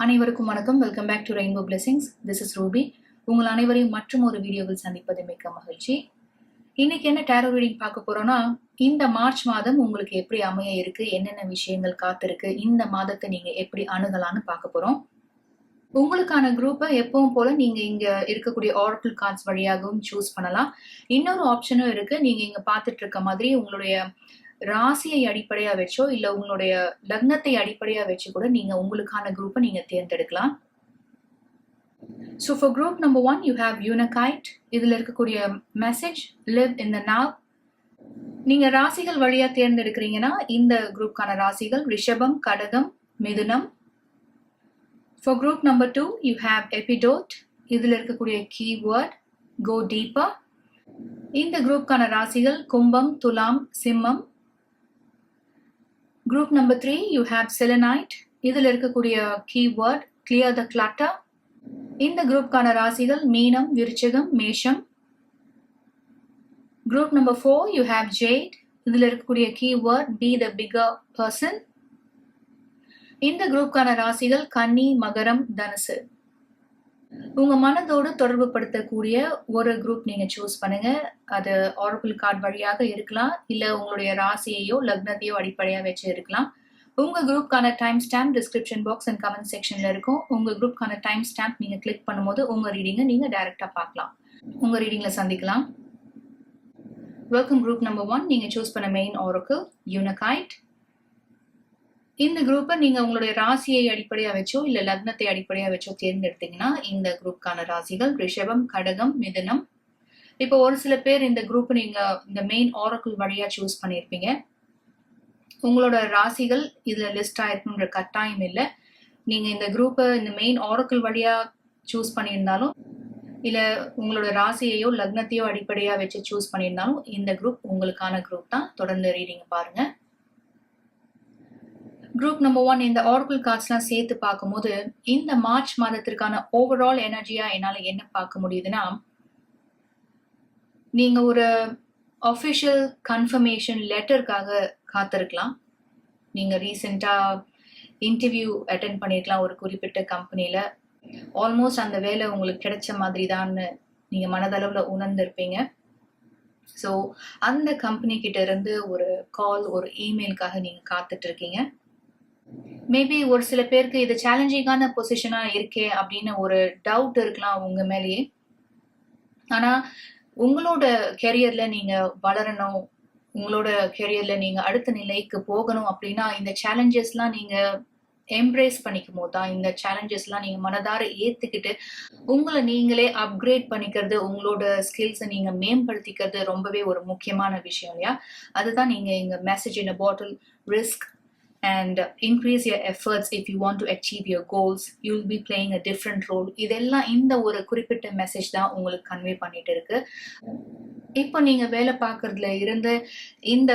அனைவருக்கும் வணக்கம். Welcome back to rainbow blessings. This is Ruby. உங்கள் அனைவரையும் மற்றும் ஒரு வீடியோவில் சந்திப்பது மிக்க மகிழ்ச்சி. இன்னைக்கு என்ன டேரோ ரீடிங் பார்க்க போறோம்னா, இந்த மார்ச் மாதம் உங்களுக்கு எப்படி அமைய இருக்கு, என்னென்ன விஷயங்கள் காத்திருக்கு, இந்த மாதத்தை நீங்க எப்படி அணுகலான்னு பார்க்க போறோம். உங்களுக்கான குரூப்பை எப்பவும் போல நீங்க இங்க இருக்கக்கூடிய ஆரக்கிள் கார்ட்ஸ் வழியாகவும் சூஸ் பண்ணலாம். இன்னொரு ஆப்ஷனும் இருக்கு. நீங்க இங்க பார்த்துட்டு இருக்க மாதிரி உங்களுடைய ராசியை அடிப்படையா வச்சோ இல்ல உங்களுடைய லக்னத்தை அடிப்படையா வச்சு கூட நீங்க உங்களுக்கான குரூப்பை நீங்க தேர்ந்தெடுக்கலாம். So for group number 1 you have Unakite. இதுல இருக்கக்கூடிய message live in the now. நீங்க ராசிகள் வழியா தேர்ந்தெடுக்கிறீங்கன்னா இந்த குரூப்கான ராசிகள் ரிஷபம், கடகம், மிதுனம். For group number 2 you have Epidote. இதுல இருக்கக்கூடிய கீவேர்ட் go deeper. இந்த குரூப்கான ராசிகள் கும்பம், துலாம், சிம்மம். Group number 3 you have Selenite. இதில் இருக்கக்கூடிய keyword clear the clutter. இந்த குரூப்கான ராசிகள் மீனம், விருச்சிகம், மேஷம். Group number 4 you have Jade. இதில் இருக்கக்கூடிய keyword be the bigger person. இந்த குரூப்கான ராசிகள் கன்னி, மகரம், தனுசு. உங்க மனதோடு தொடர்பு படுத்தக்கூடிய ஒரு குரூப் நீங்க சூஸ் பண்ணுங்க. அது ஆரக்கிள் கார்டு வழியாக இருக்கலாம், இல்ல உங்களுடைய ராசியையோ லக்னத்தையோ அடிப்படையா வச்சு இருக்கலாம். உங்க குரூப்கான time stamp description box and comment செக்ஷன்ல இருக்கும். உங்க குரூப்கான டைம் ஸ்டாம்ப் நீங்க கிளிக் பண்ணும்போது உங்க ரீடிங்கை நீங்க டைரக்டா பார்க்கலாம். உங்க ரீடிங்ல சந்திக்கலாம். Welcome group number 1. நீங்க சூஸ் பண்ண மெயின் ஆரக்கிள் யூனகைட். இந்த குரூப்பை நீங்க உங்களுடைய ராசியை அடிப்படையா வச்சோ இல்ல லக்னத்தை அடிப்படையா வச்சோ தேர்ந்தெடுத்தீங்கன்னா இந்த குரூப்கான ராசிகள் ரிஷபம், கடகம், மிதுனம். இப்போ ஒரு சில பேர் இந்த குரூப் நீங்க இந்த மெயின் ஆரக்கிள் வழியா சூஸ் பண்ணியிருப்பீங்க. உங்களோட ராசிகள் இதுல லிஸ்ட் ஆயிருக்குன்ற கட்டாயம் இல்லை. நீங்க இந்த குரூப்பை இந்த மெயின் ஆரக்கிள் வழியா சூஸ் பண்ணியிருந்தாலும் இல்ல உங்களோட ராசியையோ லக்னத்தையோ அடிப்படையா வச்சு சூஸ் பண்ணியிருந்தாலும் இந்த குரூப் உங்களுக்கான குரூப் தான். தொடர்ந்து ரீடிங் பாருங்க. குரூப் நம்பர் 1 இந்த ஆரக்கிள் கார்ட்ஸ்லாம் சேர்த்து பார்க்கும்போது இந்த மார்ச் மாதத்திற்கான ஓவரால் எனர்ஜியா என்னால என்ன பார்க்க முடியுதுன்னா, நீங்க ஒரு அஃபிஷியல் கன்ஃபர்மேஷன் லெட்டருக்காக காத்திருக்கலாம். நீங்க ரீசெண்டா இன்டர்வியூ அட்டென்ட் பண்ணிருக்கலாம் ஒரு குறிப்பிட்ட கம்பெனில. ஆல்மோஸ்ட் அந்த வேலை உங்களுக்கு கிடைச்ச மாதிரி தான் நீங்க மனதளவுல உணர்ந்திருப்பீங்க. ஸோ அந்த கம்பெனி கிட்ட இருந்து ஒரு கால், ஒரு இமெயிலுக்காக நீங்க காத்துட்டு இருக்கீங்க. மேபி ஒரு சில பேருக்கு இது சேலஞ்சிங்கான பொசிஷனா இருக்கே அப்படின்னு ஒரு டவுட் இருக்கலாம் உங்க மேலேயே. ஆனா உங்களோட கெரியர்ல நீங்க வளரணும், உங்களோட கெரியர்ல நீங்க அடுத்த நிலைக்கு போகணும் அப்படின்னா இந்த சேலஞ்சஸ்லாம் நீங்க எம்ப்ரேஸ் பண்ணிக்கும் போது தான், இந்த சேலஞ்சஸ்லாம் நீங்க மனதார ஏத்துக்கிட்டு உங்களை நீங்களே அப்கிரேட் பண்ணிக்கிறது, உங்களோட ஸ்கில்ஸை நீங்க மேம்படுத்திக்கிறது ரொம்பவே ஒரு முக்கியமான விஷயம் இல்லையா? அதுதான் நீங்க இங்க message in a bottle risk and increase your efforts if you want to achieve your goals. You will be playing a different role. இதெல்லாம் இந்த ஒரு குறிப்பிட்ட மெசேஜ் தான் உங்களுக்கு கன்வே பண்ணிட்டு இருக்கு. இப்போ நீங்க வேலை பார்க்கறதுல இருந்து இந்த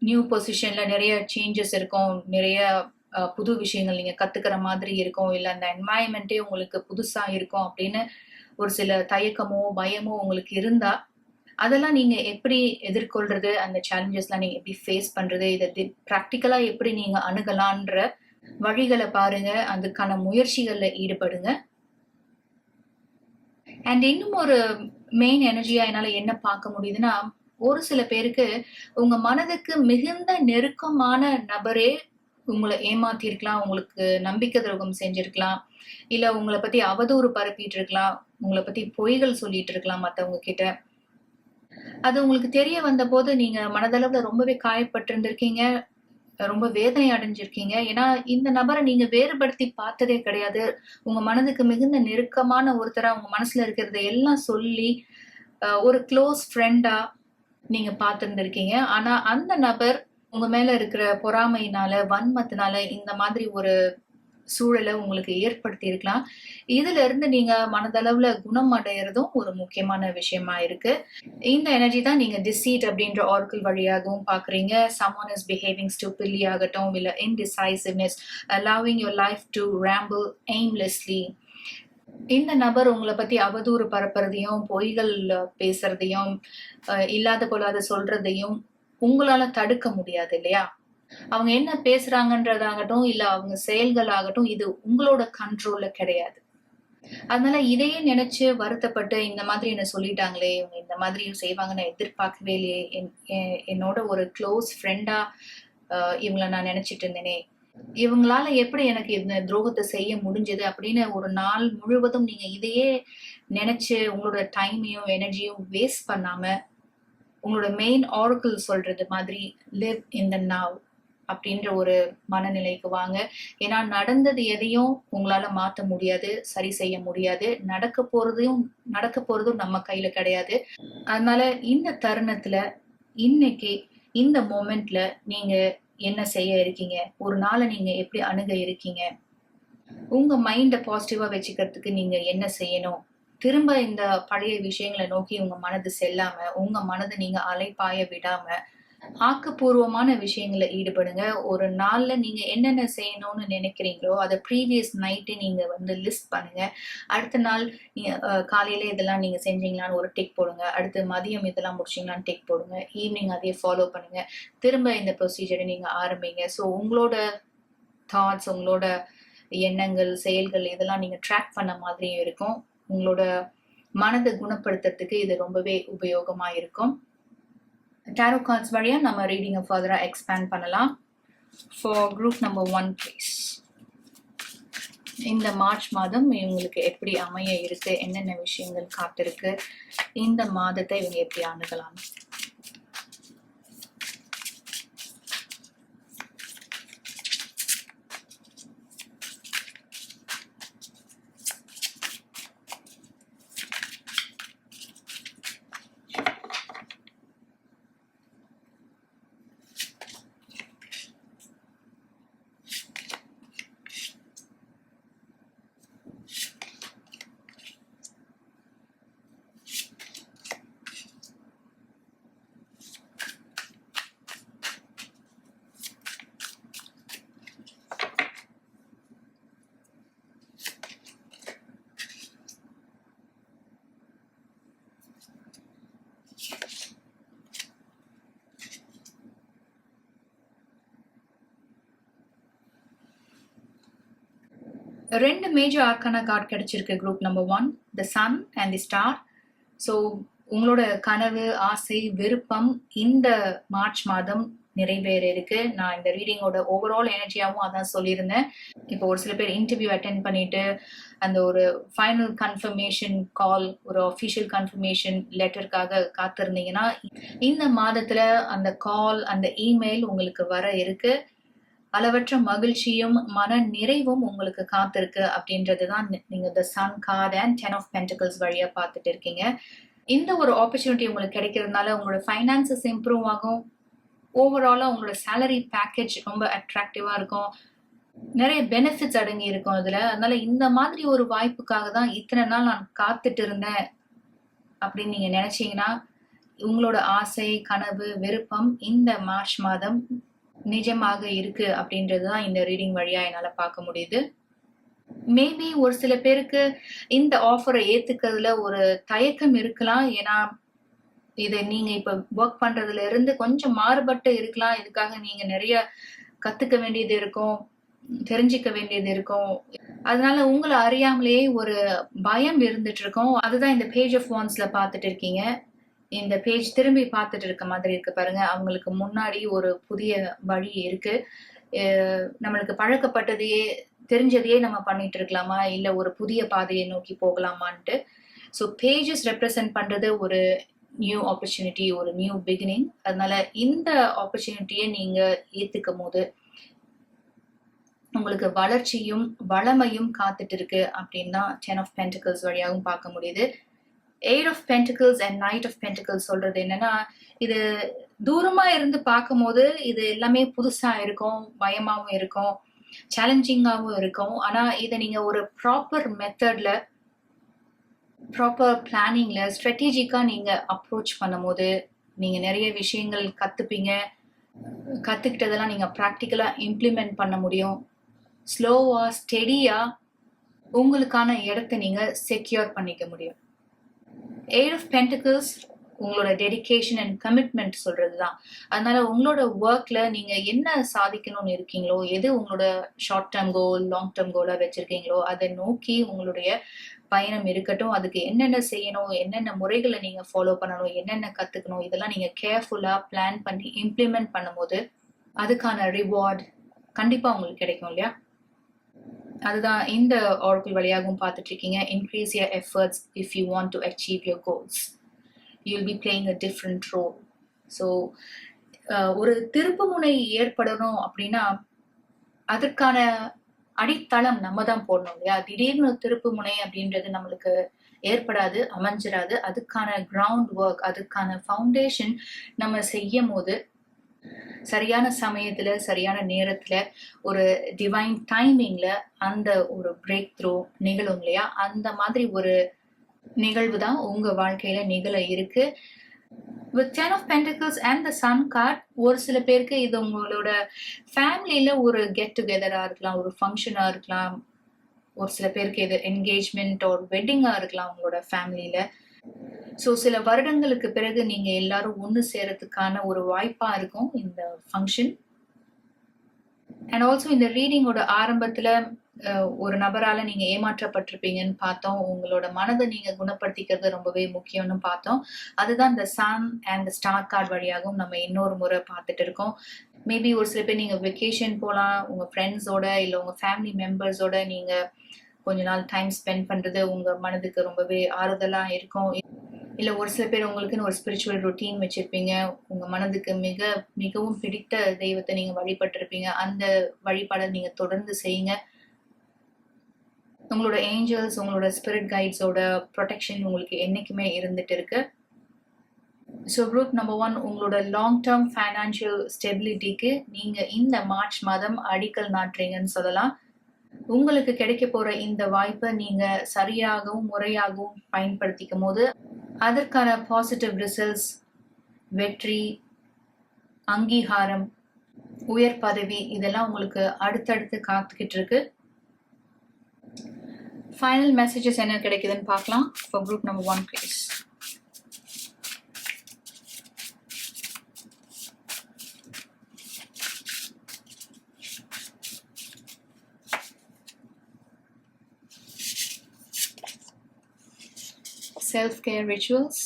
நியூ பொசிஷன்ல நிறைய சேஞ்சஸ் இருக்கும், நிறைய புது விஷயங்கள் நீங்க கத்துக்கிற மாதிரி இருக்கும், இல்ல அந்த என்வாயன்மெண்டே உங்களுக்கு புதுசா இருக்கும் அப்படின்னு ஒரு சில தயக்கமோ பயமோ உங்களுக்கு இருந்தா அதெல்லாம் நீங்க எப்படி எதிர்கொள்றது, அந்த சேலஞ்சஸ்லாம் நீங்க எப்படி ஃபேஸ் பண்றது, இதை ப்ராக்டிக்கலா எப்படி நீங்க அணுகலான்ற வழிகளை பாருங்க, அதுக்கான முயற்சிகள்ல ஈடுபடுங்க. அண்ட் இன்னும் ஒரு மெயின் எனர்ஜியா என்னால என்ன பார்க்க முடியுதுன்னா, ஒரு சில பேருக்கு உங்க மனதுக்கு மிகுந்த நெருக்கமான நபரே உங்களை ஏமாத்திருக்கலாம், உங்களுக்கு நம்பிக்கை துரோகம் செஞ்சிருக்கலாம், இல்ல உங்களை பத்தி அவதூறு பரப்பிட்டு இருக்கலாம், உங்களை பத்தி பொய்கள் சொல்லிட்டு இருக்கலாம் மத்தவங்க கிட்ட. அது உங்களுக்கு தெரிய வந்த போது நீங்க மனதளவுல ரொம்பவே காயப்பட்டிருந்திருக்கீங்க, ரொம்ப வேதனை அடைஞ்சிருக்கீங்க. ஏன்னா இந்த நபரை நீங்க வேறுபடுத்தி பார்த்ததே கிடையாது. உங்க மனதுக்கு மிகுந்த நெருக்கமான ஒருத்தரா உங்க மனசுல இருக்கிறத எல்லாம் சொல்லி ஒரு க்ளோஸ் ஃப்ரெண்டா நீங்க பார்த்திருந்திருக்கீங்க. ஆனா அந்த நபர் உங்க மேல இருக்கிற பொறாமையினால, வன்மத்தினால இந்த மாதிரி ஒரு சூழலை உங்களுக்கு ஏற்படுத்தி இருக்கலாம். இதுல இருந்து நீங்க மனதளவுல குணம் அடையிறதும் ஒரு முக்கியமான விஷயமா இருக்கு. இந்த எனர்ஜி தான் நீங்க டிசீட் அப்படின்ற ஆரக்கிள் வழியாகவும் பாக்குறீங்க. someone is behaving stupidly ஆகட்டும், இல்ல indecisiveness, allowing your life to ramble aimlessly. இந்த நபர் உங்களை பத்தி அவதூறு பரப்புறதையும், பொய்கள் பேசுறதையும், இல்லாத பொல்லாத சொல்றதையும் உங்களால தடுக்க முடியாது இல்லையா? அவங்க என்ன பேசுறாங்கன்றதாகட்டும், இல்ல அவங்க செயல்கள் ஆகட்டும், இது உங்களோட கண்ட்ரோல்ல கிடையாது. அதனால இதையே நினைச்சு வருத்தப்பட்டு, இந்த மாதிரி என்ன சொல்லிட்டாங்களே, இவங்க இந்த மாதிரி செய்வாங்கன்னு நான் எதிர்பார்க்கவே இல்லையே, என்னோட ஒரு க்ளோஸ் ஃப்ரெண்டா இவங்கள நான் நினைச்சிட்டு இருந்தேனே, இவங்களால எப்படி எனக்கு இந்த துரோகத்தை செய்ய முடிஞ்சது அப்படின்னு ஒரு நாள் முழுவதும் நீங்க இதையே நினைச்சு உங்களோட டைமையும் எனர்ஜியும் வேஸ்ட் பண்ணாம, உங்களோட மெயின் ஆரக்கிள் சொல்றது மாதிரி லிவ் இன் த நவ் அப்படின்ற ஒரு மனநிலைக்கு வாங்க. ஏன்னா நடந்தது எதையும் உங்களால மாத்த முடியாது, சரி செய்ய முடியாது. நடக்க போறதும் நம்ம கையில கிடையாது. அதனால இந்த தருணத்துல, இன்னைக்கு இந்த மொமெண்ட்ல நீங்க என்ன செய்ய இருக்கீங்க, ஒரு நாளை நீங்க எப்படி அணுக இருக்கீங்க, உங்க மைண்ட பாசிட்டிவா வச்சுக்கிறதுக்கு நீங்க என்ன செய்யணும், திரும்ப இந்த பழைய விஷயங்களை நோக்கி உங்க மனது செல்லாம, உங்க மனதை நீங்க அலைப்பாய விடாம ஆக்கப்பூர்வமான விஷயங்களை ஈடுபடுங்க. ஒரு நாள்ல நீங்க என்னென்ன செய்யணும்னு நினைக்கிறீங்களோ அதை ப்ரீவியஸ் நைட்டே நீங்க லிஸ்ட் பண்ணுங்க. அடுத்த நாள் காலையில இதெல்லாம் நீங்க செஞ்சீங்களான்னு ஒரு டிக் போடுங்க. அடுத்து மதியம் இதெல்லாம் முடிச்சீங்களான்னு டிக் போடுங்க. ஈவினிங் அதையே ஃபாலோ பண்ணுங்க. திரும்ப இந்த ப்ரொசீஜரை நீங்க ஆரம்பிங்க. ஸோ உங்களோட தாட்ஸ், உங்களோட எண்ணங்கள், செயல்கள் இதெல்லாம் நீங்க ட்ராக் பண்ண மாதிரியும் இருக்கும். உங்களோட மனதை குணப்படுத்துறதுக்கு இது ரொம்பவே உபயோகமா இருக்கும். டாரோ கார்ட்ஸ் வழியா நம்ம ரீடிங்கை ஃபர்தரா எக்ஸ்பேண்ட் பண்ணலாம். ஃபார் குரூப் நம்பர் 1 ப்ளீஸ், இந்த மார்ச் மாதம் இவங்களுக்கு எப்படி அமைய இருக்கு, என்னென்ன விஷயங்கள் காத்திருக்கு, இந்த மாதத்தை இவங்க எப்படி அணுகலாம். ரெண்டு மேஜர் ஆர்கானா கார்டு கிடைச்சிருக்கு group number 1, the sun and the star. So உங்களோட கனவு, ஆசை, விருப்பம் இந்த மார்ச் மாதம் நிறைவேற இருக்கு. நான் இந்த ரீடிங்கோட ஓவரால் எனர்ஜியாவும் அதான் சொல்லியிருந்தேன். இப்போ ஒரு சில பேர் இன்டர்வியூ அட்டென்ட் பண்ணிட்டு அந்த ஒரு ஃபைனல் கன்ஃபர்மேஷன் கால், ஒரு அஃபிஷியல் கன்ஃபர்மேஷன் லெட்டருக்காக காத்திருந்தீங்கன்னா, இந்த மாதத்துல அந்த கால், அந்த இமெயில் உங்களுக்கு வர இருக்கு. அளவற்ற மகிழ்ச்சியும் மன நிறைவும் உங்களுக்கு காத்திருக்கு அப்படின்றதுதான் நீங்க the sun card and 10 of pentacles வழியா பார்த்துட்டு இருக்கீங்க. இந்த ஒரு ஆப்பர்ச்சுனிட்டி உங்களுக்கு கிடைக்கிறதுனால உங்களோட ஃபைனான்சஸ் இம்ப்ரூவ் ஆகும். ஓவராலா உங்களோட சேலரி பேக்கேஜ் ரொம்ப அட்ராக்டிவா இருக்கும். நிறைய பெனிஃபிட்ஸ் அடங்கி இருக்கும் இதுல. அதனால இந்த மாதிரி ஒரு வாய்ப்புக்காக தான் இத்தனை நாள் நான் காத்துட்டு இருந்தேன் அப்படின்னு நீங்க நினைச்சீங்கன்னா, உங்களோட ஆசை, கனவு, விருப்பம் இந்த மார்ச் மாதம் நிஜமாக இருக்கு அப்படின்றதுதான் இந்த ரீடிங் வழியா என்னால பார்க்க முடியுது. மேபி ஒரு சில பேருக்கு இந்த ஆஃபரை ஏத்துக்கிறதுல ஒரு தயக்கம் இருக்கலாம். ஏன்னா இதை நீங்க இப்ப ஒர்க் பண்றதுல இருந்து கொஞ்சம் மாறுபட்டு இருக்கலாம். இதுக்காக நீங்க நிறைய கத்துக்க வேண்டியது இருக்கும், தெரிஞ்சுக்க வேண்டியது இருக்கும். அதனால உங்களை அறியாமலேயே ஒரு பயம் இருந்துட்டு இருக்கும். அதுதான் இந்த பேஜ் ஆஃப் வான்ஸ்ல பார்த்துட்டு இருக்கீங்க. இந்த பேஜ் திரும்பி பார்த்துட்டு இருக்க மாதிரி இருக்கு பாருங்க. அவங்களுக்கு முன்னாடி ஒரு புதிய வழி இருக்கு. நம்மளுக்கு பழக்கப்பட்டதையே, தெரிஞ்சதையே நம்ம பண்ணிட்டு இருக்கலாமா, இல்ல ஒரு புதிய பாதையை நோக்கி போகலாமான்ட்டு. ஸோ பேஜஸ் ரெப்ரசன்ட் பண்றது ஒரு நியூ ஆப்பர்ச்சுனிட்டி, ஒரு நியூ பிகினிங். அதனால இந்த ஆப்பர்ச்சுனிட்டியை நீங்க ஏத்துக்கும் போது உங்களுக்கு வளர்ச்சியும் வளமையும் காத்துட்டு இருக்கு அப்படின்னு தான் 10 ஆஃப் பென்டிகல்ஸ் வழியாகவும் பார்க்க முடியுது. 8 of pentacles and knight of pentacles சொல்றது என்னன்னா, இது தூரமா இருந்து பார்க்கும் போது இது எல்லாமே புதுசா இருக்கும், பயமாவும் இருக்கும், சேலஞ்சிங்காகவும் இருக்கும். ஆனா இதை நீங்க ஒரு ப்ராப்பர் மெத்தட்ல, ப்ராப்பர் பிளானிங்ல, ஸ்ட்ராட்டஜிக்கா நீங்க அப்ரோச் பண்ணும் போது நீங்க நிறைய விஷயங்கள் கத்துப்பீங்க. கத்துக்கிட்டதெல்லாம் நீங்க ப்ராக்டிக்கலா இம்ப்ளிமெண்ட் பண்ண முடியும். ஸ்லோவா, ஸ்டெடியா உங்களுக்கான இடத்தை நீங்க செக்யூர் பண்ணிக்க முடியும். 8 ஆஃப் பென்டிகல்ஸ் உங்களோட டெடிகேஷன் அண்ட் கமிட்மெண்ட் சொல்றது தான். அதனால உங்களோட ஒர்க்ல நீங்க என்ன சாதிக்கணும்னு இருக்கீங்களோ, எது உங்களோட short term goal, long term கோலா வச்சிருக்கீங்களோ, அதை நோக்கி உங்களுடைய பயணம் இருக்கட்டும். அதுக்கு என்னென்ன செய்யணும், என்னென்ன முறைகளை நீங்க ஃபாலோ பண்ணணும், என்னென்ன கத்துக்கணும், இதெல்லாம் நீங்க கேர்ஃபுல்லா பிளான் பண்ணி இம்ப்ளிமெண்ட் பண்ணும்போது அதுக்கான ரிவார்ட் கண்டிப்பா உங்களுக்கு கிடைக்கும் இல்லையா? அதுதான் இந்த ஆர்கிள் வழியாகவும் பார்த்துட்டு இருக்கீங்க. Increase your efforts if you want to achieve your goals. you'll be playing a different role. So ஒரு திருப்புமுனை ஏற்படணும் அப்படின்னா அதற்கான அடித்தளம் நம்ம தான் போடணும் இல்லையா? திடீர்னு திருப்புமுனை அப்படின்றது நம்மளுக்கு ஏற்படாது, அமைஞ்சிடாது. அதுக்கான கிரவுண்ட் ஒர்க், அதுக்கான ஃபவுண்டேஷன் நம்ம செய்யும் போது சரியான சமயத்துல, சரியான நேரத்துல, ஒரு டிவைன் டைமிங்ல அந்த ஒரு பிரேக் த்ரூ நிகழும் இல்லையா? அந்த மாதிரி ஒரு நிகழ்வு தான் உங்க வாழ்க்கையில நிகழ இருக்கு. With 10 of Pentacles and the Sun card, ஒரு சில பேருக்கு இது உங்களோட ஃபேமிலியில ஒரு கெட் டுகெதரா இருக்கலாம், ஒரு ஃபங்க்ஷனா இருக்கலாம். ஒரு சில பேருக்கு இது என்கேஜ்மெண்ட் ஒரு வெட்டிங்கா இருக்கலாம் உங்களோட ஃபேமிலியில. ஸோ சில வருடங்களுக்கு பிறகு நீங்க எல்லாரும் ஒன்று சேரத்துக்கான ஒரு வாய்ப்பா இருக்கும் இந்த ஃபங்க்ஷன். அண்ட் ஆல்சோ இந்த ரீடிங்கோட ஆரம்பத்துல ஒரு நபரால நீங்க ஏமாற்றப்பட்டிருப்பீங்கன்னு பார்த்தோம். உங்களோட மனதை நீங்க குணப்படுத்திக்கிறது ரொம்பவே முக்கியம்னு பார்த்தோம். அதுதான் இந்த sun and the star card வழியாகவும் நம்ம இன்னொரு முறை பார்த்துட்டு இருக்கோம். மேபி ஒரு சில பேர் நீங்க வெக்கேஷன் போகலாம், உங்க ஃப்ரெண்ட்ஸோட இல்லை உங்க ஃபேமிலி மெம்பர்ஸோட நீங்க கொஞ்ச நாள் டைம் ஸ்பெண்ட் பண்றது உங்க மனதுக்கு ரொம்பவே ஆறுதலா இருக்கும். இல்லை ஒரு சில பேர் உங்களுக்குன்னு ஒரு ஸ்பிரிச்சுவல் ரொட்டீன் வச்சிருப்பீங்க. உங்க மனதுக்கு மிகவும் பிடித்த தெய்வத்தை நீங்க வழிபட்டிருப்பீங்க. அந்த வழிபாடை நீங்க தொடர்ந்து செய்யுங்க. உங்களோட ஏஞ்சல்ஸ், உங்களோட ஸ்பிரிட் கைட்ஸோட ப்ரொடெக்ஷன் உங்களுக்கு என்னைக்குமே இருந்துட்டு இருக்கு. ஸோ குரூப் நம்பர் 1, உங்களோட லாங் டேர்ம் ஃபைனான்சியல் ஸ்டெபிலிட்டிக்கு நீங்க இந்த மார்ச் மாதம் அடிக்கல் நாட்டுறீங்கன்னு சொல்லலாம். உங்களுக்கு கிடைக்க போற இந்த வாய்ப்பை நீங்க சரியாகவும் முறையாகவும் பயன்படுத்திக்கும் போது அதற்கான பாசிட்டிவ் ரிசல்ட்ஸ், வெற்றி, அங்கீகாரம், உயர் பதவி இதெல்லாம் உங்களுக்கு அடுத்தடுத்து காத்துக்கிட்டு இருக்கு. ஃபைனல் மெசேஜஸ் என்ன கிடைக்குதுன்னு பார்க்கலாம். For group number 1 please. Self-care rituals,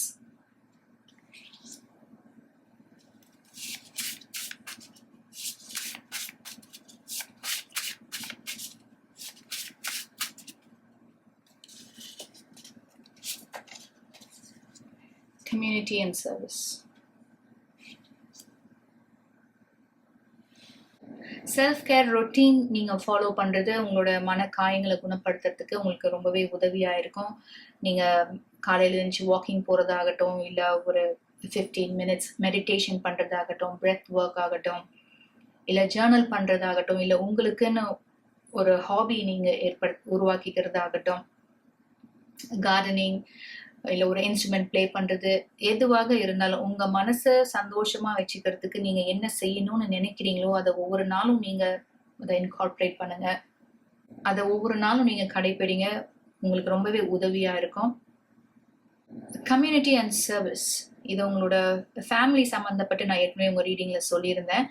community and service. Self care routine நீங்கள் ஃபாலோ பண்ணுறது உங்களோட மன காயங்களை குணப்படுத்துறதுக்கு உங்களுக்கு ரொம்பவே உதவியாக இருக்கும். நீங்கள் காலையில் எழுந்துச்சு வாக்கிங் போகிறதாகட்டும், இல்லை ஒரு 15 minutes மெடிடேஷன் பண்ணுறதாகட்டும், பிரெத் ஒர்க் ஆகட்டும், இல்லை ஜேர்னல் பண்ணுறதாகட்டும், இல்லை உங்களுக்குன்னு ஒரு ஹாபி நீங்கள் உருவாக்கிக்கிறதாகட்டும், கார்டனிங், இல்லை ஒரு இன்ஸ்ட்ருமெண்ட் ப்ளே பண்ணுறது, எதுவாக இருந்தாலும் உங்கள் மனசை சந்தோஷமாக வச்சுக்கிறதுக்கு நீங்கள் என்ன செய்யணும்னு நினைக்கிறீங்களோ அதை ஒவ்வொரு நாளும் நீங்கள் அதை இன்கார்பரேட் பண்ணுங்கள். அதை ஒவ்வொரு நாளும் நீங்கள் கடைப்பிடிங்க. உங்களுக்கு ரொம்பவே உதவியாக இருக்கும். கம்யூனிட்டி அண்ட் சர்வீஸ், இது உங்களோட ஃபேமிலி சம்மந்தப்பட்டு நான் ஏற்கனவே உங்கள் ரீடிங்கில் சொல்லியிருந்தேன்.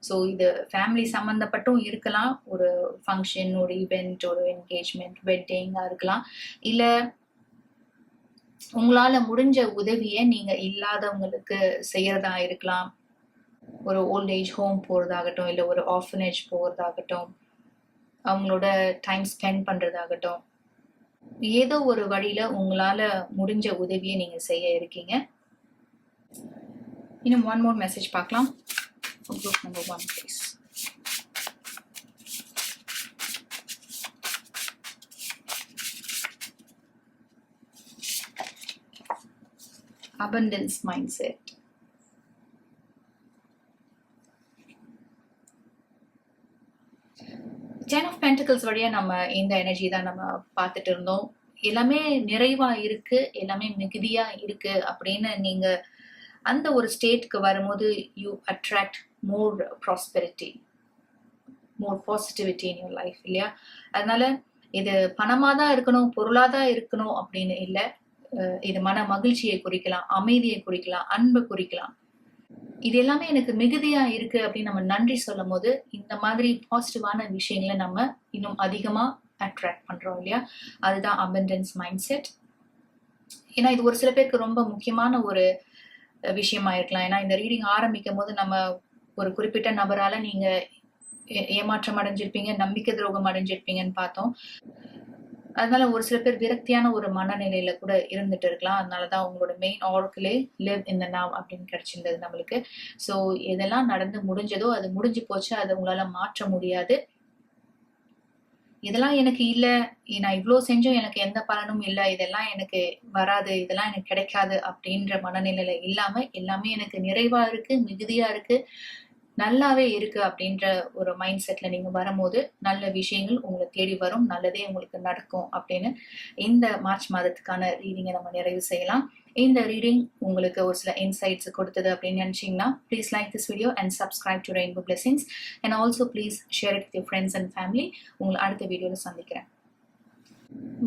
ஸோ இது ஃபேமிலி சம்மந்தப்பட்டும் இருக்கலாம். ஒரு ஃபங்க்ஷன், ஒரு ஈவெண்ட், ஒரு என்கேஜ்மெண்ட், வெட்டிங்காக இருக்கலாம். இல்லை உங்களால முடிஞ்ச உதவியை நீங்க இல்லாதவங்களுக்கு செய்யறதா இருக்கலாம். ஒரு ஓல்ட் ஏஜ் ஹோம் போறதாகட்டும், இல்லை ஒரு ஆர்ஃபனேஜ் போறதாகட்டும், அவங்களோட டைம் ஸ்பெண்ட் பண்றதாகட்டும், ஏதோ ஒரு வழியில உங்களால முடிஞ்ச உதவியை நீங்க செய்ய இருக்கீங்க. இன்னும் ஒன் மோர் மெசேஜ் பார்க்கலாம். Group number 1 please. abundance mindset. Ten of Pentacles வழியா நம்ம இந்த எனர்ஜி தான் நம்ம பார்த்துட்டு இருந்தோம். எல்லாமே நிறைவா இருக்கு, எல்லாமே மிகுதியா இருக்கு அப்படின்னு நீங்க அந்த ஒரு ஸ்டேட்க்கு வரும்போது you attract more prosperity, more positivity in your life இல்லையா? அதனால இது பணமா தான் இருக்கணும், பொருளாதான் இருக்கணும் அப்படின்னு இல்லை. இது மன மகிழ்ச்சியை குறிக்கலாம், அமைதியை குறிக்கலாம், அன்பை குறிக்கலாம். இது எல்லாமே எனக்கு மிகுதியா இருக்கு அப்படின்னு நம்ம நன்றி சொல்லும் போது இந்த மாதிரி பாசிட்டிவான விஷயங்களை நம்ம இன்னும் அதிகமா அட்ராக்ட் பண்றோம் இல்லையா? அதுதான் அபண்டன்ஸ் மைண்ட் செட். ஏன்னா இது ஒரு சில பேருக்கு ரொம்ப முக்கியமான ஒரு விஷயமா இருக்கலாம். ஏன்னா இந்த ரீடிங் ஆரம்பிக்கும் போது நம்ம ஒரு குறிப்பிட்ட நபரால நீங்க ஏமாற்றம் அடைஞ்சிருப்பீங்க, நம்பிக்கை துரோகம் அடைஞ்சிருப்பீங்கன்னு பார்த்தோம். அதனால ஒரு சில பேர் விரக்தியான ஒரு மனநிலையில கூட இருந்துட்டு இருக்கலாம். அதனாலதான் உங்களோட மெயின் ஆர்க்கிலே லிவ் இன் த நவ் அப்படின்னு கிடைச்சிருந்தது நம்மளுக்கு. ஸோ எதெல்லாம் நடந்து முடிஞ்சதோ அது முடிஞ்சு போச்சு, அதை உங்களால மாற்ற முடியாது. இதெல்லாம் எனக்கு இல்ல, நான் இவ்வளோ செஞ்சும் எனக்கு எந்த பலனும் இல்லை, இதெல்லாம் எனக்கு வராது, இதெல்லாம் எனக்கு கிடைக்காது அப்படின்ற மனநிலையில இல்லாம எல்லாமே எனக்கு நிறைவா இருக்கு, மிகுதியா இருக்கு, நல்லாவே இருக்கு அப்படின்ற ஒரு மைண்ட் செட்ல நீங்க வரும்போது நல்ல விஷயங்கள் உங்களை தேடி வரும், நல்லதே உங்களுக்கு நடக்கும் அப்படின்னு இந்த மார்ச் மாதத்துக்கான ரீடிங்கை நம்ம நிறைவு செய்யலாம். இந்த ரீடிங் உங்களுக்கு ஒரு சில இன்சைட்ஸ் கொடுத்தது அப்படின்னு நினைச்சீங்கன்னா please like this video and subscribe to rainbow blessings and also please share it with your friends and family. உங்களை அடுத்த வீடியோவில் சந்திக்கிறேன்.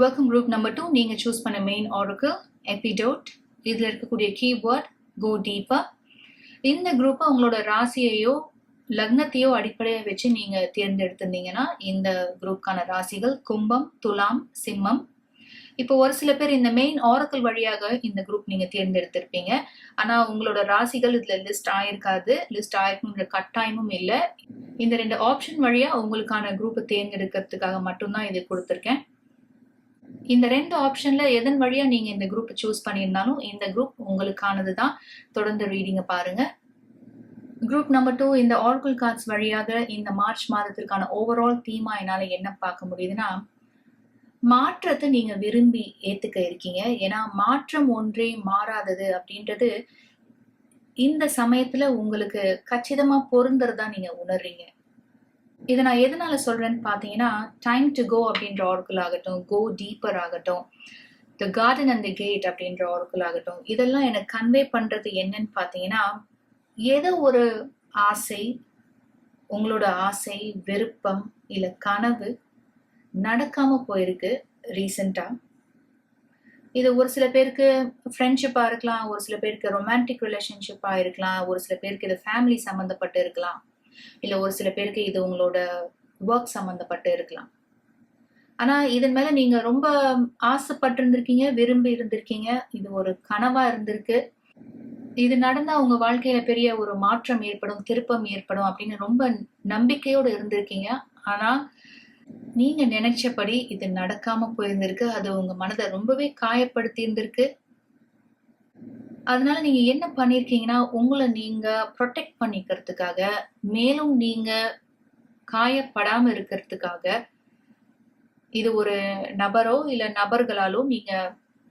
ஒர்க்கிங் குரூப் நம்பர் 2 நீங்க சூஸ் பண்ண மெயின் ஆர்க்கிள் எபிடோட். இதுல இருக்கக்கூடிய கீவேர்ட் கோ டீப்பர். இந்த குரூப்பை உங்களோட ராசியையோ லக்னத்தையோ அடிப்படையை வச்சு நீங்க தேர்ந்தெடுத்திருந்தீங்கன்னா இந்த குரூப்கான ராசிகள் கும்பம், துலாம், சிம்மம். இப்போ ஒரு சில பேர் இந்த மெயின் ஆரக்கிள் வழியாக இந்த குரூப் நீங்க தேர்ந்தெடுத்திருப்பீங்க. ஆனா உங்களோட ராசிகள் இதுல லிஸ்ட் ஆயிருக்காது, லிஸ்ட் ஆயிருக்குன்ற கட்டாயமும் இல்லை. இந்த 2 ஆப்ஷன் வழியா உங்களுக்கான குரூப்பை தேர்ந்தெடுக்கிறதுக்காக மட்டும்தான் இது கொடுத்துருக்கேன். இந்த 2 ஆப்ஷன்ல எதன் வழியா நீங்க இந்த குரூப் சூஸ் பண்ணியிருந்தாலும் இந்த குரூப் உங்களுக்கானது தான். தொடர்ந்து ரீடிங்க பாருங்க. குரூப் நம்பர் 2 இந்த ஆர்க்கிள் கார்ட்ஸ் வழியாக இந்த மார்ச் மாதத்திற்கான ஓவரால் தீமா என்னால என்ன பார்க்க முடியுதுன்னா, மாற்றத்தை நீங்க விரும்பி ஏத்துக்க இருக்கீங்க. ஏன்னா மாற்றம் ஒன்றே மாறாதது அப்படின்றது இந்த சமயத்துல உங்களுக்கு கச்சிதமா பொருந்துறதா நீங்க உணர்றீங்க. இதை நான் எதனால சொல்றேன்னு பாத்தீங்கன்னா, டைம் டு கோ அப்படின்ற ஆர்க்கிள் ஆகட்டும், கோ டீப்பர் ஆகட்டும், the garden and the gate அப்படின்ற ஆர்க்கிள் ஆகட்டும், இதெல்லாம் எனக்கு கன்வே பண்றது என்னன்னு பாத்தீங்கன்னா, ஏதோ ஒரு ஆசை, உங்களோட ஆசை, விருப்பம் இல்ல கனவு நடக்காம போயிருக்கு ரீசெண்டா. இது ஒரு சில பேருக்கு ஃப்ரெண்ட்ஷிப்பா இருக்கலாம், ஒரு சில பேருக்கு ரொமான்டிக் ரிலேஷன்ஷிப்பா இருக்கலாம், ஒரு சில பேருக்கு இது ஃபேமிலி சம்பந்தப்பட்டு இருக்கலாம், இல்ல ஒரு சில பேருக்கு இது உங்களோட ஒர்க் சம்பந்தப்பட்டு இருக்கலாம். ஆனா இதன் மேல நீங்க ரொம்ப ஆசைப்பட்டு இருந்திருக்கீங்க, விரும்பி இருந்திருக்கீங்க, இது ஒரு கனவா இருந்திருக்கு. இது நடந்தா உங்க வாழ்க்கையில பெரிய ஒரு மாற்றம் ஏற்படும், திருப்பம் ஏற்படும் அப்படின்னு ரொம்ப நம்பிக்கையோடு இருந்திருக்கீங்க. ஆனா நீங்க நினைச்சபடி இது நடக்காம போயிருந்திருக்கு. அது உங்க மனதை ரொம்பவே காயப்படுத்தி இருந்திருக்கு. அதனால நீங்க என்ன பண்ணிருக்கீங்கன்னா, உங்களை நீங்க ப்ரொடெக்ட் பண்ணிக்கிறதுக்காக, மேலும் நீங்க காயப்படாம இருக்கிறதுக்காக, இது ஒரு நபரோ இல்ல நபர்களாலோ நீங்க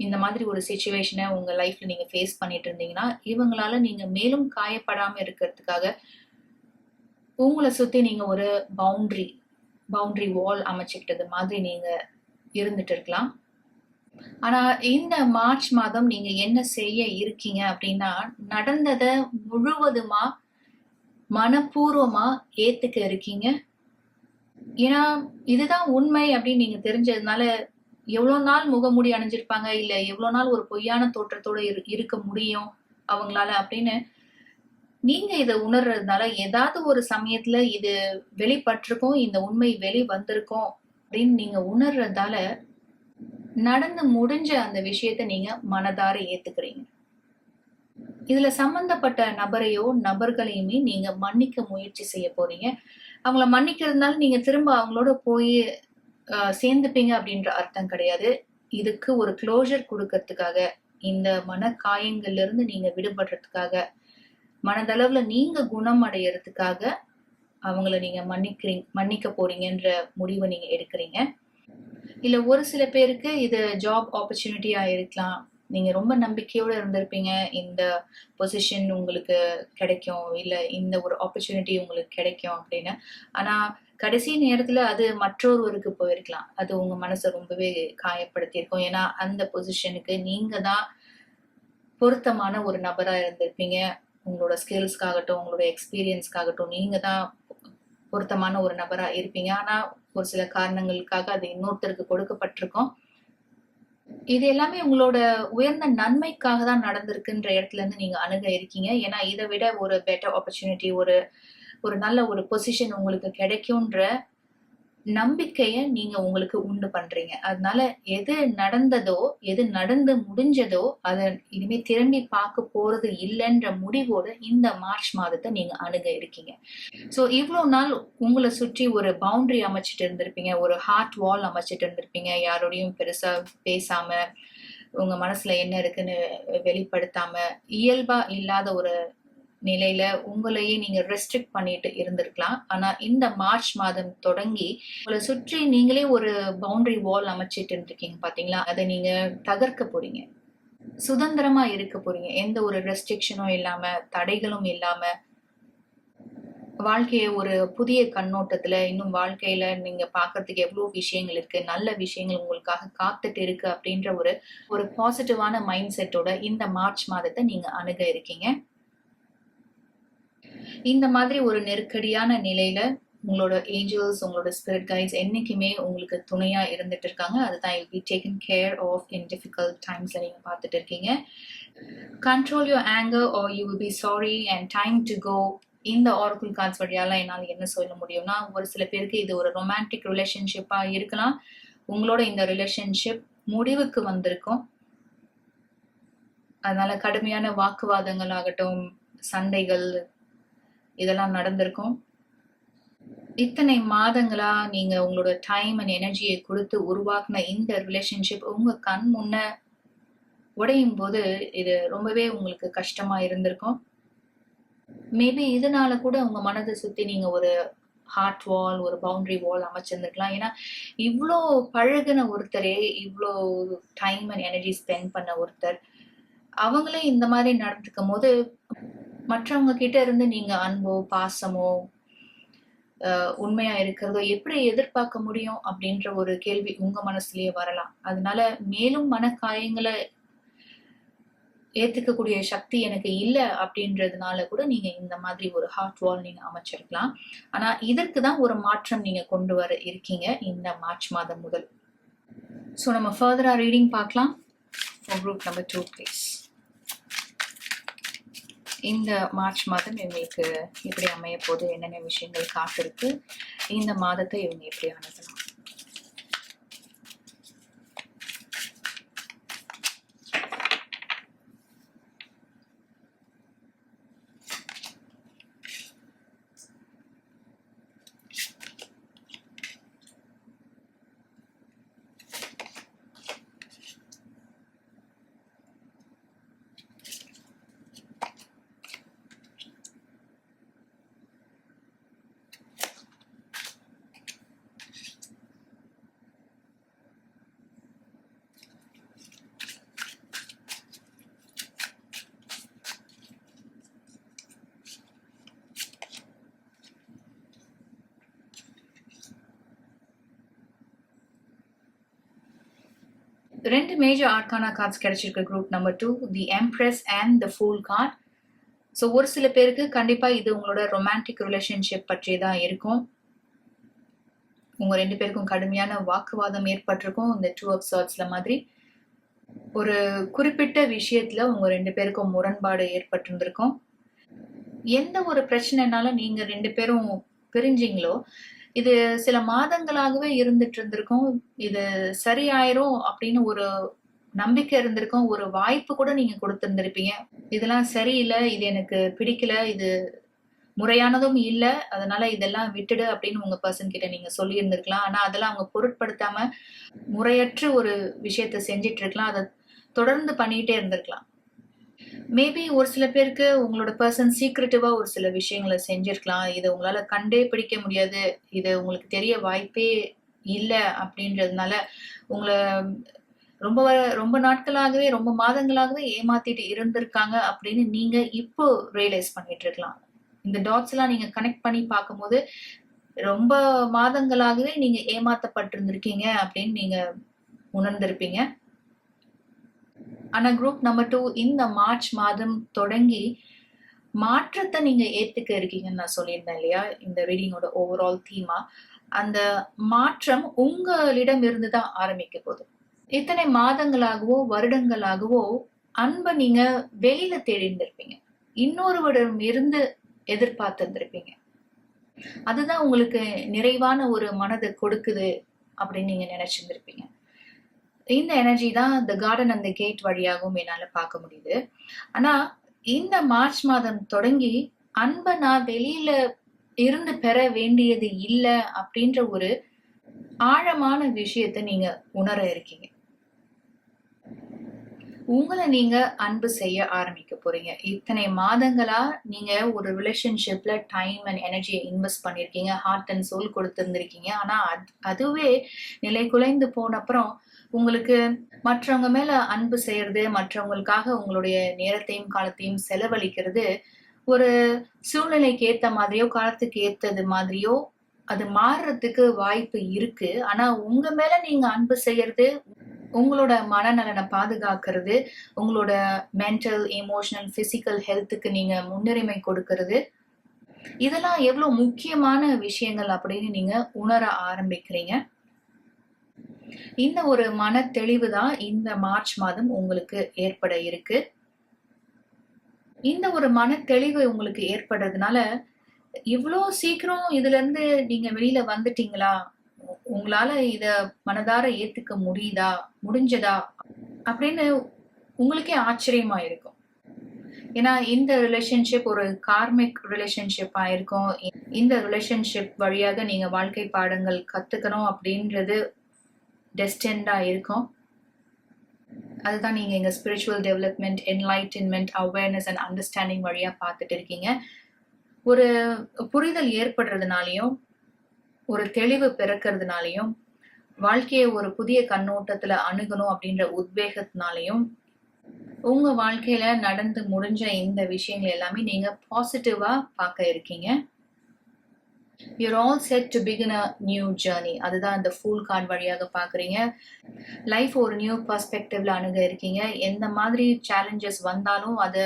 இந்த மாதிரி ஒரு சிச்சுவேஷனை உங்க லைஃப்ல நீங்க ஃபேஸ் பண்ணிட்டு இருந்தீங்கன்னா, இவங்களால நீங்க மேலும் காயப்படாம இருக்கிறதுக்காக உங்களை சுத்தி நீங்க ஒரு பவுண்டரி வால் அமைச்சுக்கிட்டது மாதிரி நீங்க இருந்துட்டு இருக்கலாம். ஆனா இந்த மார்ச் மாதம் நீங்க என்ன செய்ய இருக்கீங்க அப்படின்னா, நடந்ததை முழுவதுமா மனப்பூர்வமா ஏத்துக்க இருக்கீங்க. ஏன்னா இதுதான் உண்மை அப்படின்னு நீங்க தெரிஞ்சதுனால எவ்வளவு நாள் முகமூடி அணிஞ்சிருப்பாங்க, இல்ல எவ்வளவு நாள் ஒரு பொய்யான தோற்றத்தோட இருக்க முடியும் அவங்களால அப்படின்னு நீங்க இதை உணர்றதுனால ஏதாவது ஒரு சமயத்துல இது வெளிப்பட்டிருக்கும், இந்த உண்மை வெளி வந்திருக்கும் அப்படின்னு நீங்க உணர்றதால நடந்து முடிஞ்ச அந்த விஷயத்த நீங்க மனதார ஏத்துக்கிறீங்க. இதுல சம்பந்தப்பட்ட நபரையோ நபர்களையுமே நீங்க மன்னிக்க முயற்சி செய்ய போறீங்க. அவங்கள மன்னிக்கிறதுனால நீங்க திரும்ப அவங்களோட போய் சேர்ந்துப்பீங்க அப்படின்ற அர்த்தம் கிடையாது. இதுக்கு ஒரு க்ளோஷர் கொடுக்கறதுக்காக, இந்த மன காயங்கள்ல இருந்து நீங்க விடுபடுறதுக்காக, மனதளவுல நீங்க குணம் அடையறதுக்காக அவங்கள நீங்க மன்னிக்க போறீங்கன்ற முடிவை நீங்க எடுக்கிறீங்க. இல்ல ஒரு சில பேருக்கு இது ஜாப் ஆப்பர்ச்சுனிட்டியா இருக்கலாம். நீங்க ரொம்ப நம்பிக்கையோட இருந்திருப்பீங்க, இந்த பொசிஷன் உங்களுக்கு கிடைக்கும், இல்ல இந்த ஒரு ஆப்பர்ச்சுனிட்டி உங்களுக்கு கிடைக்கும் அப்படின்னு. ஆனா கடைசி நேரத்துல அது மற்றொருவருக்கு போயிருக்கலாம். அது உங்க மனசை ரொம்பவே காயப்படுத்தி இருக்கும். ஏன்னா அந்த பொசிஷனுக்கு நீங்க தான் பொருத்தமான ஒரு நபரா இருந்திருப்பீங்க. உங்களோட ஸ்கில்ஸ்க்காகட்டும், உங்களோட எக்ஸ்பீரியன்ஸ்க்காகட்டும் நீங்க தான் பொருத்தமான ஒரு நபரா இருப்பீங்க. ஆனா ஒரு சில காரணங்களுக்காக அது இன்னொருத்தருக்கு கொடுக்கப்பட்டிருக்கும். இது எல்லாமே உங்களோட உயர்ந்த நன்மைக்காக தான் நடந்திருக்குன்ற இடத்துல இருந்து நீங்க அணுக இருக்கீங்க. ஏன்னா இதை விட ஒரு பெட்டர் ஆப்பர்ச்சுனிட்டி, ஒரு ஒரு நல்ல ஒரு பொசிஷன் உங்களுக்கு கிடைக்கும்ன்ற நம்பிக்கைய நீங்க உங்களுக்கு உண்டு பண்றீங்க. அதனால எது நடந்ததோ, எது நடந்து முடிஞ்சதோ, அத இனிமே திரும்பி பார்க்க போறது இல்லன்ற முடிவோட இந்த மார்ச் மாதத்த நீங்க அணுக இருக்கீங்க. சோ இவ்ளோ நாள் உங்கள சுற்றி ஒரு பவுண்டரி அமைச்சிட்டு இருந்திருப்பீங்க. ஒரு ஹார்ட் வால் அமைச்சிட்டு இருந்திருப்பீங்க. யாரோடையும் பெருசா பேசாம, உங்க மனசுல என்ன இருக்குன்னு வெளிப்படுத்தாம, இயல்பா இல்லாத ஒரு நிலையில உங்களையே நீங்க ரெஸ்ட்ரிக்ட் பண்ணிட்டு இருந்திருக்கலாம். ஆனா இந்த மார்ச் மாதம் தொடங்கி உங்களை சுற்றி நீங்களே ஒரு பவுண்டரி வால் அமைச்சிட்டு இருந்திருக்கீங்க பாத்தீங்களா? அதை நீங்க தகர்க்க போறீங்க. சுதந்திரமா இருக்க போறீங்க. எந்த ஒரு ரெஸ்ட்ரிக்ஷனும் இல்லாம, தடைகளும் இல்லாம, வாழ்க்கைய ஒரு புதிய கண்ணோட்டத்துல, இன்னும் வாழ்க்கையில நீங்க பாக்குறதுக்கு எவ்வளவு விஷயங்கள் இருக்கு, நல்ல விஷயங்கள் உங்களுக்காக காத்துட்டு இருக்கு அப்படின்ற ஒரு ஒரு பாசிட்டிவான மைண்ட் செட்டோட இந்த மார்ச் மாதத்தை நீங்க அணுக இருக்கீங்க. இந்த மாதிரி ஒரு நெருக்கடியான நிலையில உங்களோட ஏஞ்சல்ஸ், உங்களோட ஸ்பிரிட் கைட்ஸ் என்னைக்குமே உங்களுக்கு துணையா இருந்துட்டு இருக்காங்க. அதுதான் will be taken care of in difficult டைம்ஸ்ல நீங்க பார்த்துட்டு இருக்கீங்க. Control your anger or you will be sorry and time to go. இந்த ஆரக்கிள் கார்ட்ஸ் வழியால என்னால் என்ன சொல்ல முடியும்னா, ஒரு சில பேருக்கு இது ஒரு ரொமான்டிக் ரிலேஷன்ஷிப்பா இருக்கலாம். உங்களோட இந்த ரிலேஷன்ஷிப் முடிவுக்கு வந்திருக்கும். அதனால கடுமையான வாக்குவாதங்கள் ஆகட்டும், சண்டைகள் இதெல்லாம் நடந்திருக்கும். இத்தனை மாதங்களா நீங்க உங்களோட டைம் அண்ட் எனர்ஜியை கொடுத்து உருவாக்குன இந்த ரிலேஷன்ஷிப் உங்க கண் முன்ன உடையும் போது இது ரொம்பவே உங்களுக்கு கஷ்டமா இருந்திருக்கும். மேபி இதனால கூட உங்க மனதை சுத்தி நீங்க ஒரு ஹார்ட் வால், ஒரு பவுண்டரி வால் அமைச்சிருந்திருக்கலாம். ஏன்னா இவ்வளோ பழகுன ஒருத்தரே, இவ்வளோ டைம் அண்ட் எனர்ஜி ஸ்பெண்ட் பண்ண ஒருத்தர், அவங்களே இந்த மாதிரி நடந்துக்கும் போது மற்றவங்க கிட்ட இருந்து நீங்க அன்போ, பாசமோ, உண்மையா இருக்கிறதோ எப்படி எதிர்பார்க்க முடியும் அப்படின்ற ஒரு கேள்வி உங்க மனசுலயே வரலாம். அதனால மேலும் மனக்காயங்களை ஏத்துக்கக்கூடிய சக்தி எனக்கு இல்ல அப்படின்றதுனால கூட நீங்க இந்த மாதிரி ஒரு ஹார்ட் வால் நீங்க அமைச்சிருக்கலாம். ஆனா இதற்கு தான் ஒரு மாற்றம் நீங்க கொண்டு வர இருக்கீங்க இந்த மார்ச் மாதம் முதல். ஸோ நம்ம ஃபர்தரா ரீடிங் பார்க்கலாம். For group number 2 please. இந்த மார்ச் மாதம் இவங்களுக்கு எப்படி அமைய போது, என்னென்ன விஷயங்கள் காத்திருக்கு, இந்த மாதத்தை இவங்க எப்படி அணுகலாம். ரெண்டு மேஜர் ஆர்கானா கார்ட்ஸ் கிடைச்சிருக்கு group number 2, the empress and the fool card. So ஒரு சில பேருக்கு கண்டிப்பா இது உங்களோட ரொமான்டிக் ரிலேஷன்ஷிப் பற்றி தான் இருக்கும். உங்க ரெண்டு பேருக்கும் கடுமையான வாக்குவாதம் ஏற்பட்டிருக்கும். இந்த 2 of swordsல மாதிரி ஒரு குறிப்பிட்ட விஷயத்துல உங்க ரெண்டு பேருக்கும் முரண்பாடு ஏற்பட்டிருந்திருக்கும். எந்த ஒரு பிரச்சனைனால நீங்க ரெண்டு பேரும் பிரிஞ்சீங்களோ, இது சில மாதங்களாகவே இருந்துட்டு இருந்திருக்கும். இது சரியாயிரும் அப்படின்னு ஒரு நம்பிக்கை இருந்திருக்கும். ஒரு வாய்ப்பு கூட நீங்க கொடுத்திருந்திருப்பீங்க. இதெல்லாம் சரியில்லை, இது எனக்கு பிடிக்கல, இது முறையானதும் இல்ல, அதனால இதெல்லாம் விட்டுடு அப்படின்னு உங்க பர்சன் கிட்ட நீங்க சொல்லி இருந்திருக்கலாம். ஆனா அதெல்லாம் அவங்க பொருட்படுத்தாம முறையற்ற ஒரு விஷயத்த செஞ்சிட்டு இருக்கலாம். அதை தொடர்ந்து பண்ணிட்டே இருந்திருக்கலாம். மேபி ஒரு சில பேருக்கு உங்களோட பர்சன் சீக்ரெட்டிவா ஒரு சில விஷயங்களை செஞ்சிருக்கலாம். இதை உங்களால கண்டே பிடிக்க முடியாது, இது உங்களுக்கு தெரிய வாய்ப்பே இல்லை அப்படின்றதுனால உங்களை ரொம்ப ரொம்ப நாட்களாகவே, ரொம்ப மாதங்களாகவே ஏமாத்திட்டு இருந்திருக்காங்க அப்படின்னு நீங்க இப்போ ரியலைஸ் பண்ணிட்டு இருக்கலாம். இந்த டாட்ஸ் எல்லாம் நீங்க கனெக்ட் பண்ணி பார்க்கும்போது ரொம்ப மாதங்களாகவே நீங்க ஏமாத்தப்பட்டிருந்திருக்கீங்க அப்படின்னு நீங்க உணர்ந்திருப்பீங்க. ஆனா குரூப் நம்பர் 2 இந்த மார்ச் மாதம் தொடங்கி மாற்றத்தை நீங்க ஏத்துக்க இருக்கீங்கன்னு நான் சொல்லியிருந்தேன் இல்லையா, இந்த ரீடிங்கோட ஓவரால் தீமா. அந்த மாற்றம் உங்களிடம் இருந்து தான் ஆரம்பிக்க போகுது. இத்தனை மாதங்களாகவோ வருடங்களாகவோ அன்பை நீங்க வெளியில தேடி இருந்திருப்பீங்க, இன்னொருவரிடம் இருந்து எதிர்பார்த்திருந்திருப்பீங்க. அதுதான் உங்களுக்கு நிறைவான ஒரு மனதை கொடுக்குது அப்படின்னு நீங்க நினைச்சிருந்திருப்பீங்க. இந்த எனர்ஜி தான் the garden and the gate வழியாகவும் என்னால பார்க்க முடியுது. ஆனா இந்த மார்ச் மாதம் தொடங்கி அன்பை நான் வெளியில இருந்து பெற வேண்டியது இல்லை அப்படின்ற ஒரு ஆழமான விஷயத்தை நீங்க உணர இருக்கீங்க. உங்களை நீங்க அன்பு செய்ய ஆரம்பிக்க போறீங்க. இத்தனை மாதங்களா நீங்க ஒரு ரிலேஷன்ஷிப்ல டைம் அண்ட் எனர்ஜியை இன்வெஸ்ட் பண்ணிருக்கீங்க, ஹார்ட் அண்ட் சோல் கொடுத்திருந்திருக்கீங்க. ஆனா அதுவே நிலை குலைந்து போன அப்புறம் உங்களுக்கு மற்றவங்க மேல அன்பு செய்யறது, மற்றவங்களுக்காக உங்களுடைய நேரத்தையும் காலத்தையும் செலவழிக்கிறது ஒரு சூழ்நிலைக்கு ஏத்த மாதிரியோ காலத்துக்கு ஏத்தது மாதிரியோ அது மாறுறதுக்கு வாய்ப்பு இருக்கு. ஆனா உங்க மேல நீங்க அன்பு செய்யறது, உங்களோட மனநலனை பாதுகாக்கிறது, உங்களோட மென்டல், எமோஷனல், பிசிக்கல் ஹெல்த்துக்கு நீங்க முன்னுரிமை கொடுக்கறது, இதெல்லாம் எவ்வளவு முக்கியமான விஷயங்கள் அப்படின்னு நீங்க உணர ஆரம்பிக்கிறீங்க. இந்த ஒரு மன தெளிவு தான் இந்த மார்ச் மாதம் உங்களுக்கு ஏற்பட இருக்கு. இந்த ஒரு மன தெளிவு உங்களுக்கு ஏற்படுறதுனால இவ்வளோ சீக்கிரம் இதுல இருந்து நீங்க வெளியில வந்துட்டீங்களா, உங்களால இத மனதார ஏத்துக்க முடிஞ்சதா அப்படின்னு உங்களுக்கே ஆச்சரியமா இருக்கும். ஏன்னா இந்த ரிலேஷன்ஷிப் ஒரு கார்மிக் ரிலேஷன்ஷிப் ஆயிருக்கும். இந்த ரிலேஷன்ஷிப் வழியாக நீங்க வாழ்க்கை பாடங்கள் கத்துக்கணும் அப்படின்றது டெஸ்டின்டா இருக்கும். அதுதான் நீங்க எங்க spiritual development, enlightenment, awareness and understanding வழியா பார்த்துட்டு இருக்கீங்க. ஒரு புரிதல் ஏற்படுறதுனாலையும், ஒரு தெளிவு பிறக்கிறதுனாலையும், வாழ்க்கையை ஒரு புதிய கண்ணோட்டத்துல அணுகணும் அப்படின்ற உத்வேகத்தினாலையும் உங்க வாழ்க்கையில நடந்து முடிஞ்ச இந்த விஷயங்கள் எல்லாமே நீங்க பாசிட்டிவா பார்க்க இருக்கீங்க. You're all set to begin a new journey. அதுதான் இந்த ஃபூல் கார்டு வழியாக பாக்குறீங்க. லைஃப் ஒரு நியூ பர்ஸ்பெக்டிவ்ல அணுக இருக்கீங்க. எந்த மாதிரி சேலஞ்சஸ் வந்தாலும் அதை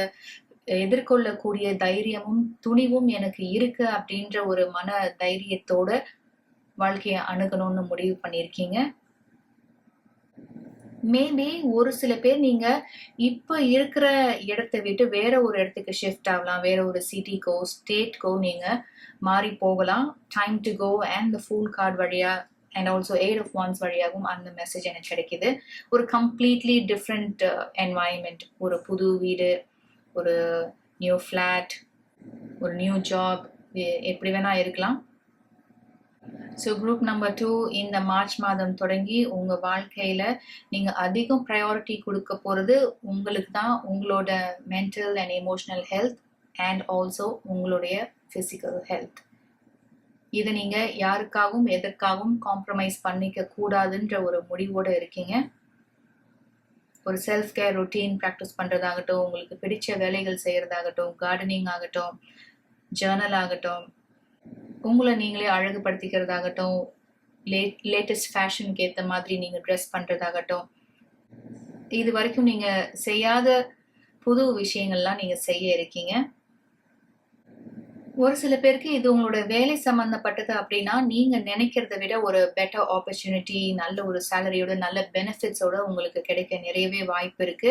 எதிர்கொள்ளக்கூடிய தைரியமும் துணிவும் எனக்கு இருக்கு அப்படின்ற ஒரு மன தைரியத்தோட வாழ்க்கையை அணுகணும்னு முடிவு பண்ணியிருக்கீங்க. மேபி ஒரு சில பேர் நீங்க இப்ப இருக்கிற இடத்தை விட்டு வேற ஒரு இடத்துக்கு ஷிஃப்ட் ஆகலாம், வேற ஒரு சிட்டிக்கோ ஸ்டேட்கோ நீங்க மாறி போகலாம். Time to go and the fool card வழியா அண்ட் ஆல்சோ 8 of Wands வழியாகவும் அந்த மெசேஜ் எனக்கு கிடைக்குது. ஒரு கம்ப்ளீட்லி டிஃப்ரெண்ட் என்வாயன்மெண்ட், ஒரு புது வீடு, ஒரு நியூ ஃபிளாட், ஒரு நியூ ஜாப், எப்படி வேணா இருக்கலாம். ஸோ குரூப் நம்பர் 2 இந்த மார்ச் மாதம் தொடங்கி உங்க வாழ்க்கையில நீங்க அதிகம் ப்ரையாரிட்டி கொடுக்க போறது உங்களுக்கு தான், உங்களோட mental and emotional health and also உங்களுடைய பிசிக்கல் ஹெல்த். இதை நீங்க யாருக்காகவும் எதற்காகவும் காம்ப்ரமைஸ் பண்ணிக்க கூடாதுன்ற ஒரு முடிவோட இருக்கீங்க. ஒரு செல்ஃப் கேர் ரொட்டீன் ப்ராக்டிஸ் பண்றதாகட்டும், உங்களுக்கு பிடிச்ச வேலைகள் செய்யறதாகட்டும், கார்டனிங் ஆகட்டும், ஜேர்னல் ஆகட்டும், உங்களை நீங்களே அழகுபடுத்திக்கிறதாகட்டும், லேட்டஸ்ட் ஃபேஷனுக்கு ஏற்ற மாதிரி நீங்க ட்ரெஸ் பண்றதாகட்டும், இது வரைக்கும் நீங்க செய்யாத புது விஷயங்கள்லாம் நீங்க செய்ய இருக்கீங்க. ஒரு சில பேருக்கு இது உங்களோட வேலை சம்பந்தப்பட்டது அப்படின்னா நீங்க நினைக்கிறத விட ஒரு பெட்டர் ஆப்பர்ச்சுனிட்டி, நல்ல ஒரு சேலரியோட, நல்ல பெனிஃபிட்ஸோட உங்களுக்கு கிடைக்க நிறையவே வாய்ப்பு இருக்கு.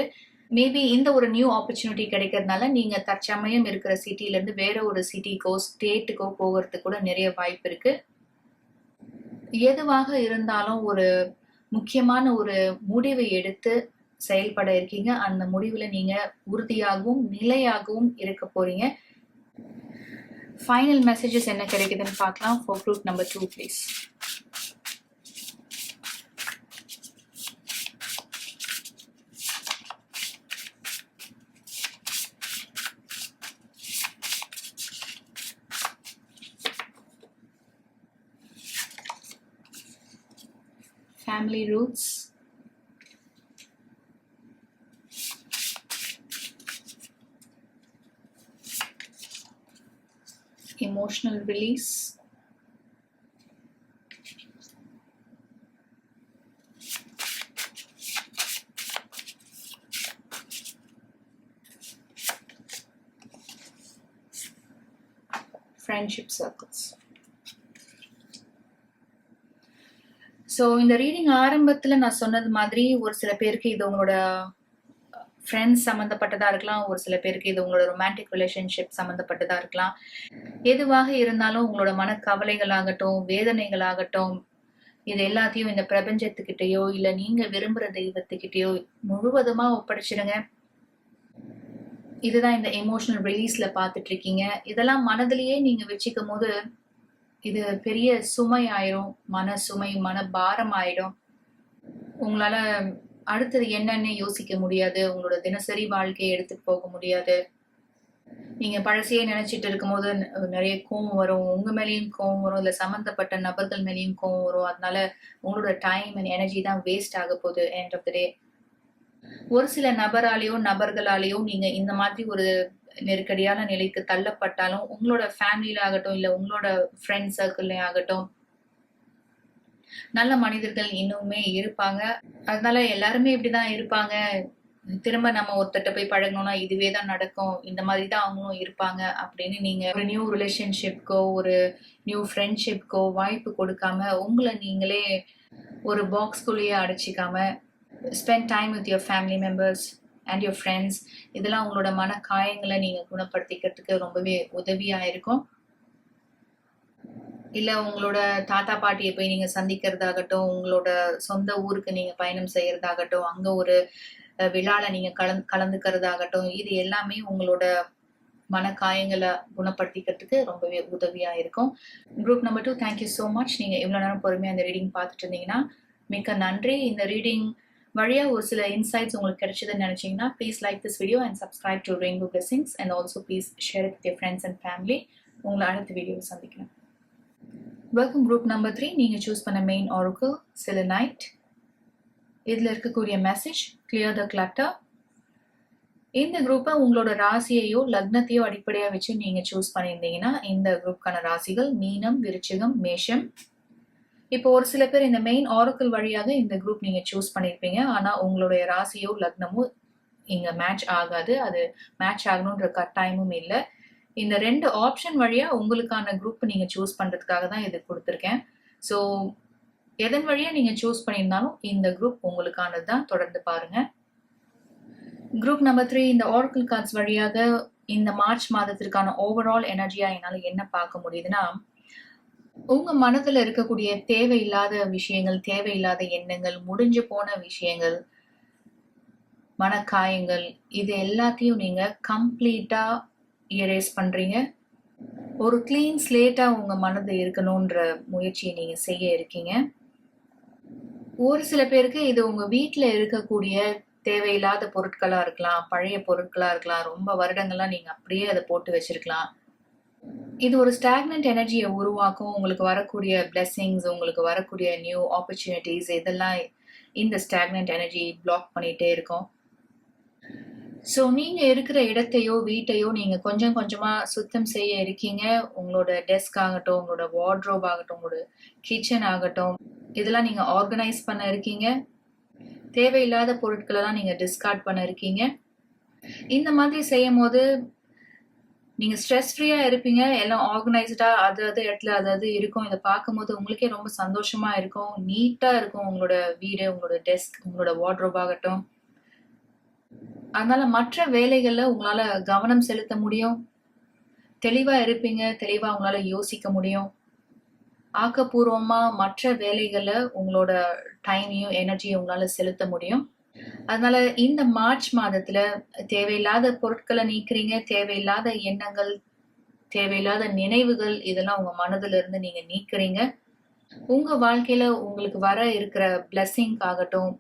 மேபி இந்த ஒரு நியூ ஆப்பர்ச்சுனிட்டி கிடைக்கிறதுனால நீங்க தற்சமயம் இருக்கிற சிட்டில இருந்து வேற ஒரு சிட்டிக்கோ ஸ்டேட்டுக்கோ போகிறதுக்கு கூட நிறைய வாய்ப்பு இருக்கு. எதுவாக இருந்தாலும் ஒரு முக்கியமான ஒரு முடிவை எடுத்து செயல்பட இருக்கீங்க. அந்த முடிவுல நீங்க உறுதியாகவும் நிலையாகவும் இருக்க போறீங்க. ஃபைனல் மெசேஜஸ் என்ன கிடைக்குதுன்னு பார்க்கலாம். For group number 2 please. Family roots, emotional release, friendship circles. So இந்த ரீடிங் ஆரம்பத்துல நான் சொன்னது மாதிரி ஒரு சில பேருக்கு இது உங்களோட ஃப்ரெண்ட்ஸ் சம்மந்தப்பட்டதா இருக்கலாம், ஒரு சில பேருக்கு இது உங்களோட ரொமான்டிக் ரிலேஷன்ஷிப் சம்மந்தப்பட்டதா இருக்கலாம். எதுவாக இருந்தாலும் உங்களோட மனக்கவலைகளாகட்டும், வேதனைகளாகட்டும், இது எல்லாத்தையும் இந்த பிரபஞ்சத்துக்கிட்டயோ இல்ல நீங்க விரும்புற தெய்வத்துக்கிட்டயோ முழுவதுமா ஒப்படைச்சிடுங்க. இதுதான் இந்த எமோஷனல் ரிலீஸ்ல பார்த்துட்டு இருக்கீங்க. இதெல்லாம் மனதிலேயே நீங்க வச்சுக்கும் போது இது பெரிய சுமை ஆயிரும், மன சுமை, மன பாரம் ஆயிடும். உங்களால அடுத்தது என்னன்னு யோசிக்க முடியாது, உங்களோட தினசரி வாழ்க்கையை எடுத்துட்டு போக முடியாது. நீங்க பழசையே நினைச்சிட்டு இருக்கும்போது நிறைய கோவம் வரும், உங்க மேலேயும் கோவம் வரும், இல்ல சம்பந்தப்பட்ட நபர்கள் மேலேயும் கோவம் வரும். அதனால உங்களோட டைம் அண்ட் எனர்ஜி தான் வேஸ்ட் ஆக போகுது எண்ட் ஆஃப் த டே. ஒரு சில நபராலேயோ நபர்களாலேயோ நீங்க இந்த மாதிரி ஒரு நெருக்கடியான நிலைக்கு தள்ளப்பட்டாலும் உங்களோட ஃபேமிலியில ஆகட்டும் இல்ல உங்களோட ஃப்ரெண்ட் சர்க்கிள்ல ஆகட்டும் நல்ல மனிதர்கள் இன்னுமே இருப்பாங்க. அதனால எல்லாருமே இப்படிதான் இருப்பாங்க, திரும்ப நம்ம ஒருத்தட்ட போய் பழகணும்னா இதுவே தான் நடக்கும், இந்த மாதிரி தான் அவங்களும் இருப்பாங்க அப்படின்னு நீங்க ஒரு நியூ ரிலேஷன்ஷிப்கோ ஒரு நியூ ஃப்ரெண்ட்ஷிப்கோ வாய்ப்பு கொடுக்காம உங்களை நீங்களே ஒரு பாக்ஸ்குள்ளேயே அடைச்சிக்காம spend time with your family members and your friends. இதெல்லாம் உங்களோட மன காயங்களை நீங்க குணப்படுத்திக்கிறதுக்கு ரொம்பவே உதவியா இருக்கும். இல்ல உங்களோட தாத்தா பாட்டியை போய் நீங்க சந்திக்கிறதாகட்டும், உங்களோட சொந்த ஊருக்கு நீங்க பயணம் செய்யறதாகட்டும், அங்க ஒரு விழால நீங்க கலந்துக்கிறதாகட்டும், இது எல்லாமே உங்களோட மனக்காயங்களை குணப்படுத்திக்கிறதுக்கு ரொம்பவே உதவியா இருக்கும். Group number 2, thank you so much. நீங்க இவ்வளவு நேரம் பொறுமையா இந்த ரீடிங் பார்த்துட்டு இருந்தீங்கன்னா மிக்க நன்றி. இந்த ரீடிங் வழியா ஒரு சில இன்சைட்ஸ் உங்களுக்கு கிடைச்சதுன்னு நினைச்சீங்கன்னா please like this video and subscribe to rainbow blessings and also please share with your friends and family. உங்களை அடுத்த வீடியோவில் சந்திக்கிறேன். Welcome group number 3. நீங்க சூஸ் பண்ண மெயின் ஆரக்கிள் செலனைட். இதுல இருக்கக்கூடிய மெசேஜ் கிளியர் த கிளட்டர். இந்த குரூப்பை உங்களோட ராசியையோ லக்னத்தையோ அடிப்படையா வச்சு நீங்க சூஸ் பண்ணியிருந்தீங்கன்னா இந்த குரூப்கான ராசிகள் மீனம், விருச்சிகம், மேஷம். இப்போ ஒரு சில பேர் இந்த மெயின் ஆரக்கிள் வழியாக இந்த குரூப் நீங்க சூஸ் பண்ணியிருப்பீங்க, ஆனா உங்களுடைய ராசியோ லக்னமோ இங்க மேட்ச் ஆகாது. அது மேட்ச் ஆகணுன்ற கட்டாயமும் இல்லை. இந்த 2 ஆப்ஷன் வழியா உங்களுக்கான குரூப் நீங்க சூஸ் பண்றதுக்காக தான் இது கொடுத்துருக்கேன். ஸோ எதன் வழியா நீங்க சூஸ் பண்ணியிருந்தாலும் இந்த குரூப் உங்களுக்கானது தான். தொடர்ந்து பாருங்க. குரூப் நம்பர் 3, இந்த ஆரக்கிள் கார்ட்ஸ் வழியாக இந்த மார்ச் மாதத்திற்கான ஓவரால் எனர்ஜியா என்னால என்ன பார்க்க முடியுதுன்னா, உங்க மனதுல இருக்கக்கூடிய தேவையில்லாத விஷயங்கள், தேவையில்லாத எண்ணங்கள், முடிஞ்சு போன விஷயங்கள், மனக்காயங்கள், இது எல்லாத்தையும் நீங்க கம்ப்ளீட்டா எரேஸ் பண்றீங்க. ஒரு கிளீன் ஸ்லேட்டா உங்க மனது இருக்கணும்ன்ற முயற்சியை நீங்க செய்ய இருக்கீங்க. ஒரு சில பேருக்கு இது உங்க வீட்டுல இருக்கக்கூடிய தேவையில்லாத பொருட்களா இருக்கலாம், பழைய பொருட்களா இருக்கலாம், ரொம்ப வருடங்கள்லாம் நீங்க அப்படியே அதை போட்டு வச்சிருக்கலாம். இது ஒரு ஸ்டாக்னன்ட் எனர்ஜியை உருவாக்கும். உங்களுக்கு வரக்கூடிய பிளெஸிங்ஸ், உங்களுக்கு வரக்கூடிய நியூ ஆப்பர்ச்சுனிட்டிஸ், இதெல்லாம் இந்த ஸ்டாக்னன்ட் எனர்ஜி பிளாக் பண்ணிட்டே இருக்கும். ஸோ நீங்க இருக்கிற இடத்தையோ வீட்டையோ நீங்க கொஞ்சம் கொஞ்சமா சுத்தம் செய்ய இருக்கீங்க. உங்களோட டெஸ்க் ஆகட்டும், உங்களோட வார்ட்ரோப் ஆகட்டும், உங்களோட கிச்சன் ஆகட்டும், இதெல்லாம் நீங்க ஆர்கனைஸ் பண்ண இருக்கீங்க. தேவையில்லாத பொருட்களெல்லாம் நீங்க டிஸ்கார்ட் பண்ண இருக்கீங்க. இந்த மாதிரி செய்யும் போது நீங்க ஸ்ட்ரெஸ் ஃப்ரீயா இருப்பீங்க. எல்லாம் ஆர்கனைஸ்டா அது இடத்துல அது இருக்கும். இதை பார்க்கும்போது உங்களுக்கே ரொம்ப சந்தோஷமா இருக்கும். நீட்டா இருக்கும் உங்களோட வீடு, உங்களோட டெஸ்க், உங்களோட வார்ட்ரோப் ஆகட்டும். அதனால மற்ற வேலைகள்ல உங்களால கவனம் செலுத்த முடியும். தெளிவா இருப்பீங்க, தெளிவா உங்களால யோசிக்க முடியும். ஆக்கப்பூர்வமா மற்ற வேலைகள்ல உங்களோட டைமையும் எனர்ஜியும் உங்களால செலுத்த முடியும். அதனால இந்த மார்ச் மாதத்துல தேவையில்லாத பொருட்களை நீக்கிறீங்க. தேவையில்லாத எண்ணங்கள், தேவையில்லாத நினைவுகள், இதெல்லாம் உங்க மனதுல இருந்து நீங்க நீக்கிறீங்க. உங்க வாழ்க்கையில உங்களுக்கு வர இருக்கிற பிளெஸிங் ஆகட்டும்,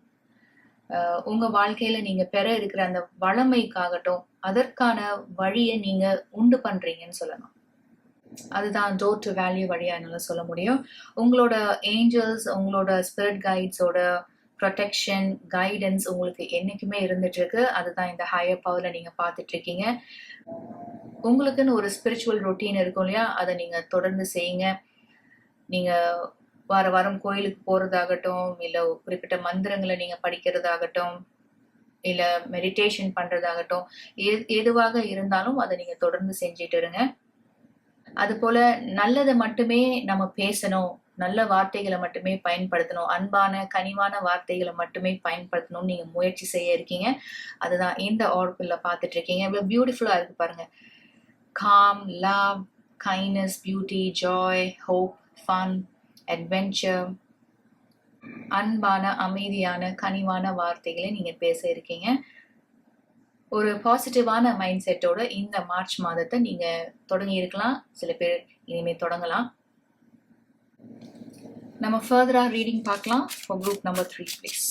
உங்க வாழ்க்கையில நீங்க பெற இருக்கிற அந்த வளமைக்காகட்டும், அதற்கான வழியை நீங்க உண்டு பண்றீங்கன்னு சொல்லலாம். அதுதான் டோர் டு வேல்யூ வழியா என்னால சொல்ல முடியும். உங்களோட ஏஞ்சல்ஸ், உங்களோட ஸ்பிரிட் கைட்ஸோட ப்ரொடெக்ஷன், கைடன்ஸ் உங்களுக்கு என்னைக்குமே இருந்துட்டு இருக்கு. அதுதான் இந்த ஹையர் பவர்ல நீங்க பார்த்துட்டு இருக்கீங்க. உங்களுக்குன்னு ஒரு ஸ்பிரிச்சுவல் ரொட்டீன் இருக்கும் இல்லையா, அதை நீங்க தொடர்ந்து செய்யுங்க. நீங்க வாரம் கோயிலுக்கு போறதாகட்டும், இல்ல குறிப்பிட்ட மந்திரங்களை நீங்க படிக்கிறதாகட்டும், இல்ல மெடிடேஷன் பண்றதாகட்டும், எதுவாக இருந்தாலும் அதை நீங்க தொடர்ந்து செஞ்சுட்டு இருங்க. அது போல நல்லதை மட்டுமே நம்ம பேசணும், நல்ல வார்த்தைகளை மட்டுமே பயன்படுத்தணும், அன்பான கனிவான வார்த்தைகளை மட்டுமே பயன்படுத்தணும்னு நீங்க முயற்சி செய்ய இருக்கீங்க. அதுதான் இந்த ஆர்க்குள்ள பார்த்துட்டு இருக்கீங்க. இவ்வளவு பியூட்டிஃபுல்லா இருக்கு பாருங்க. Com, love, kindness, beauty, Joy, hope, fun, adventure, அன்பான அமைதியான கனிவான வார்த்தைகளை நீங்க பேச இருக்கீங்க. ஒரு பாசிட்டிவான மைண்ட் செட்டோட இந்த மார்ச் மாதத்தை நீங்க தொடங்கி இருக்கலாம். சில பேர் இனிமே தொடங்கலாம். நம்ம ஃபர்தரா ரீடிங் பார்க்கலாம். For group number 3 please.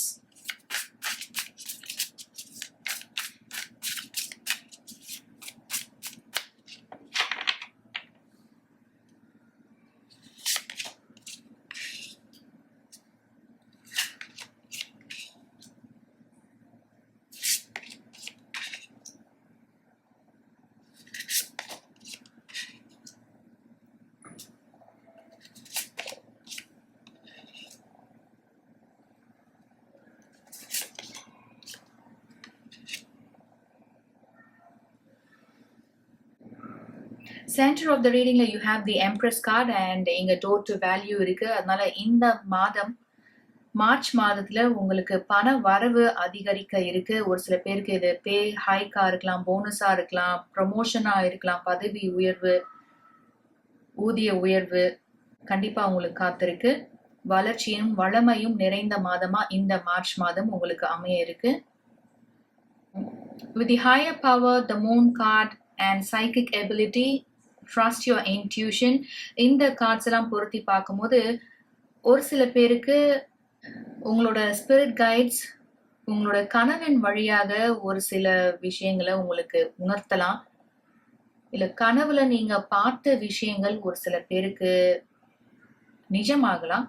Centre of the ரீடிங்ல you have the empress card and இங்க டோர் டு வேல்யூ இருக்கு. அதனால இந்த மாதம் மார்ச் மாதத்துல உங்களுக்கு பண வரவு அதிகரிக்க இருக்கு. ஒரு சில பேருக்கு இது பே ஹைக்கா இருக்கலாம், போனஸா இருக்கலாம், ப்ரமோஷனா இருக்கலாம், பதவி உயர்வு, ஊதிய உயர்வு கண்டிப்பா உங்களுக்கு காத்திருக்கு. வளர்ச்சியும் வளமையும் நிறைந்த மாதமா இந்த மார்ச் மாதம் உங்களுக்கு அமைய இருக்கு. With the higher power, the moon card and psychic ability, trust your intuition. இந்த கார்ட்ஸ் எல்லாம் பொருத்தி பார்க்கும்போது ஒரு சில பேருக்கு உங்களோட ஸ்பிரிட் கைட்ஸ் உங்களோட கனவின் வழியாக ஒரு சில விஷயங்களை உங்களுக்கு உணர்த்தலாம். இல்ல கனவுல நீங்க பார்த்த விஷயங்கள் ஒரு சில பேருக்கு நிஜமாகலாம்.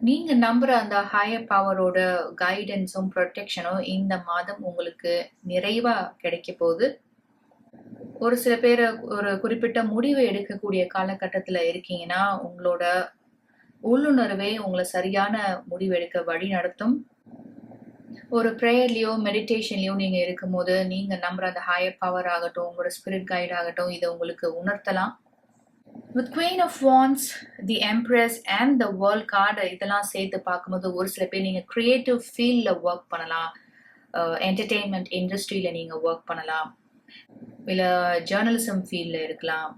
நீங்க நம்புற அந்த ஹையர் பவரோட கைடன்ஸும் ப்ரொடெக்ஷனும் இந்த மாதம் உங்களுக்கு நிறைவா கிடைக்க போகுது. ஒரு சில பேர் ஒரு குறிப்பிட்ட முடிவு எடுக்கக்கூடிய காலகட்டத்துல இருக்கீங்கன்னா உங்களோட உள்ளுணர்வே உங்களை சரியான முடிவு எடுக்க வழி நடத்தும். ஒரு ப்ரேயர்லயோ மெடிடேஷன்லயோ நீங்க இருக்கும்போது நீங்க நம்புற அந்த ஹையர் பவர் ஆகட்டும், உங்களோட ஸ்பிரிட் கைட் ஆகட்டும், இதை உங்களுக்கு உணர்த்தலாம். With Queen of Wands, the Empress and the World card இதெல்லாம் சேர்த்து பார்க்கும்போது ஒரு சில பேர் நீங்க கிரியேட்டிவ் ஃபீல்ட்ல ஒர்க் பண்ணலாம், என்டர்டெயின்மெண்ட் இண்டஸ்ட்ரியில நீங்க ஒர்க் பண்ணலாம், இல்ல ஜேர்னலிசம் ஃபீல்ட்ல இருக்கலாம்,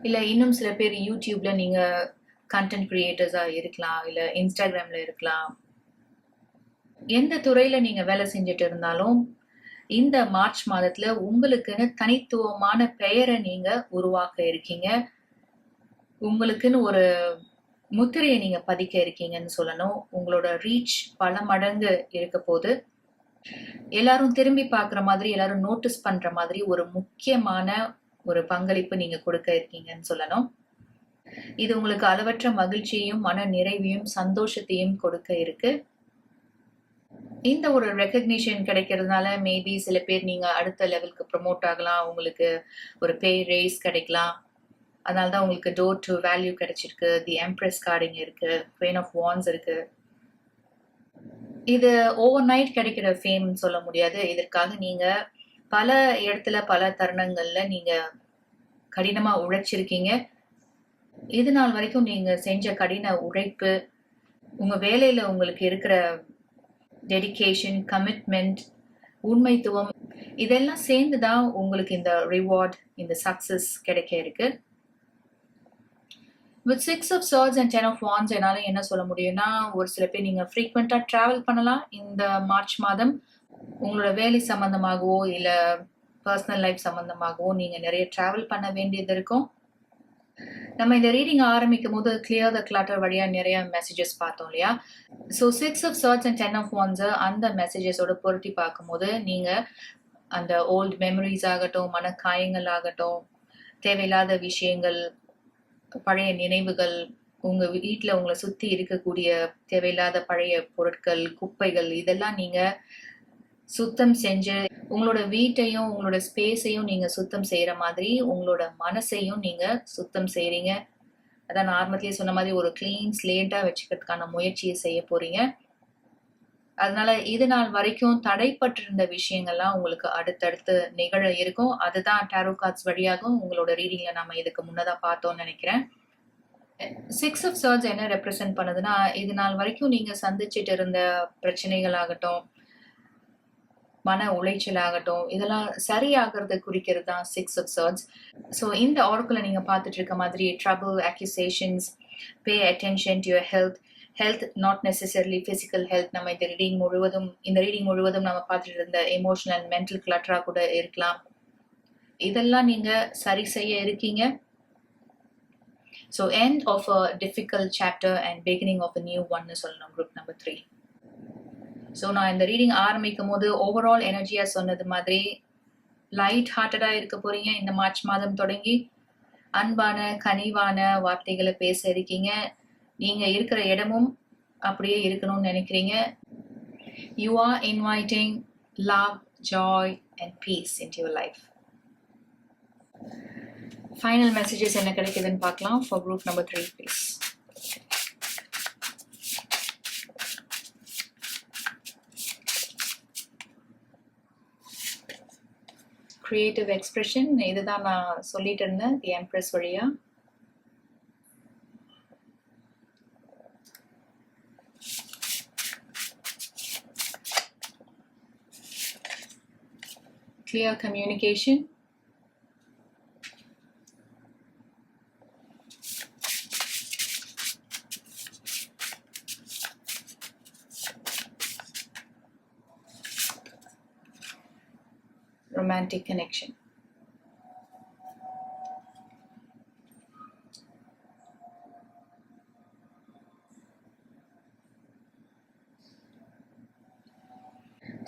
இல்ல இன்னும் சில பேர் யூடியூப்ல நீங்க கண்டென்ட் கிரியேட்டர்ஸா இருக்கலாம், இல்ல இன்ஸ்டாகிராம்ல இருக்கலாம். எந்த துறையில நீங்க வேலை செஞ்சுட்டு இருந்தாலும் இந்த மார்ச் மாதத்துல உங்களுக்குன்னு தனித்துவமான பெயரை நீங்க உருவாக்க இருக்கீங்க. உங்களுக்குன்னு ஒரு முத்திரையை நீங்க பதிக்க இருக்கீங்கன்னு சொல்லணும். உங்களோட ரீச் பல மடங்கு இருக்க போது எல்லாரும் திரும்பி பார்க்குற மாதிரி, எல்லாரும் நோட்டீஸ் பண்ற மாதிரி ஒரு முக்கியமான ஒரு பங்களிப்பு நீங்க கொடுக்க இருக்கீங்கன்னு சொல்லணும். இது உங்களுக்கு அளவற்ற மகிழ்ச்சியையும் மன நிறைவையும் சந்தோஷத்தையும் கொடுக்க இருக்கு. இந்த ஒரு ரெக்கக்னிஷன் கிடைக்கிறதுனால மேபி சில பேர் நீங்க அடுத்த லெவலுக்கு ப்ரமோட் ஆகலாம், உங்களுக்கு ஒரு பே ரேஸ் கிடைக்கலாம். அதனால்தான் உங்களுக்கு டோர் டு வேல்யூ கிடைச்சிருக்கு. தி எம்ப்ரஸ் கார்டு இங்க இருக்கு, குவீன் ஆஃப் வாண்ட்ஸ் இருக்கு. இது ஓவர் நைட் கிடைக்கிற ஃபேம் சொல்ல முடியாது. இதற்காக நீங்க பல இடத்துல பல தருணங்கள்ல நீங்க கடினமா உழைச்சிருக்கீங்க. இது நாள் வரைக்கும் நீங்க செஞ்ச கடின உழைப்பு, உங்க வேலையில உங்களுக்கு இருக்கிற டெடிகேஷன், கமிட்மெண்ட், உண்மைத்துவம் இதெல்லாம் சேர்ந்துதான் உங்களுக்கு இந்த ரிவார்ட், இந்த சக்சஸ் கிடைக்க இருக்கு. With 6 of Swords and 10 of Wands என்னால என்ன சொல்ல முடியும்னா, ஒரு சில பேர் நீங்க ஃப்ரீக்வெண்டா டிராவல் பண்ணலாம் இந்த மார்ச் மாதம். உங்களோட வேலை சம்பந்தமாகவோ இல்ல பர்சனல் லைஃப் சம்பந்தமாகவோ நீங்க நிறைய டிராவல் பண்ண வேண்டியது இருக்கும். நம்ம இந்த ரீடிங் ஆரம்பிக்கும் போது கிளியர் த கிளட்டர் வழியா நிறைய மெசேஜஸ் பார்த்தோம் இல்லையா? So 6 of Swords and 10 of Wands அந்த மெசேஜஸோட பொருத்தி பார்க்கும்போது நீங்க அந்த ஓல்ட் மெமரிஸ் ஆகட்டும், மனக்காயங்கள் ஆகட்டும், தேவையில்லாத விஷயங்கள், பழைய நினைவுகள், உங்க வீட்டுல உங்களை சுத்தி இருக்கக்கூடிய தேவையில்லாத பழைய பொருட்கள், குப்பைகள் இதெல்லாம் நீங்க சுத்தம் செஞ்சு உங்களோட வீட்டையும் உங்களோட ஸ்பேஸையும் நீங்க சுத்தம் செய்யற மாதிரி உங்களோட மனசையும் நீங்க சுத்தம் செய்றீங்க. அதான் நான் ஆரம்பத்திலேயே சொன்ன மாதிரி ஒரு கிளீன் ஸ்லேட்டா வச்சுக்கிறதுக்கான முயற்சியை செய்ய போறீங்க. அதனால இது நாள் வரைக்கும் தடைப்பட்டிருந்த விஷயங்கள்லாம் உங்களுக்கு அடுத்தடுத்து நிகழ இருக்கும். அதுதான் டாரோ கார்ட்ஸ் வழியாகவும் உங்களோட ரீடிங்ல நம்ம இதுக்கு முன்னதா பார்த்தோம்னு நினைக்கிறேன். 6 ஆஃப் சர்ட்ஸ் என்ன ரெப்ரசென்ட் பண்ணுதுன்னா, இது நாள் வரைக்கும் நீங்க சந்திச்சிட்டு இருந்த பிரச்சனைகள் ஆகட்டும், மன உளைச்சல் ஆகட்டும், இதெல்லாம் சரியாகிறது குறிக்கிறது தான் 6 ஆஃப் சர்ட்ஸ். ஸோ இந்த ஆர்க்குல நீங்க பார்த்துட்டு இருக்க மாதிரி trouble, accusations, pay attention to your health not necessarily physical health. நம்ம இந்த ரீடிங் முழுவதும் நம்ம பார்த்துட்டு இருந்த எமோஷனல் அண்ட் மென்டல் கிளட்டரா கூட இருக்கலாம். இதெல்லாம் நீங்க சரி செய்ய இருக்கீங்க. So end of a difficult chapter and beginning of a new ஒன்னு சொல்லணும் குரூப் நம்பர் 3. ஸோ நான் இந்த ரீடிங் ஆரம்பிக்கும் போது ஓவரால் எனர்ஜியா சொன்னது மாதிரி லைட் ஹார்ட்டடா இருக்க போறீங்க. இந்த மார்ச் மாதம் தொடங்கி அன்பான கனிவான வார்த்தைகளை பேச இருக்கீங்க. நீங்க இருக்கிற இடமும் அப்படியே இருக்கணும்னு நினைக்கிறீங்க. You are inviting love, joy and peace into your life. Final messages என்ன கிடைக்குதுன்னு பார்க்கலாம் for group number 3 please. Creative expression, இதுதான் நான் சொல்லிட்டு இருந்தேன் தி எம்ப்ரஸ் வழியா. Clear communication, romantic connection.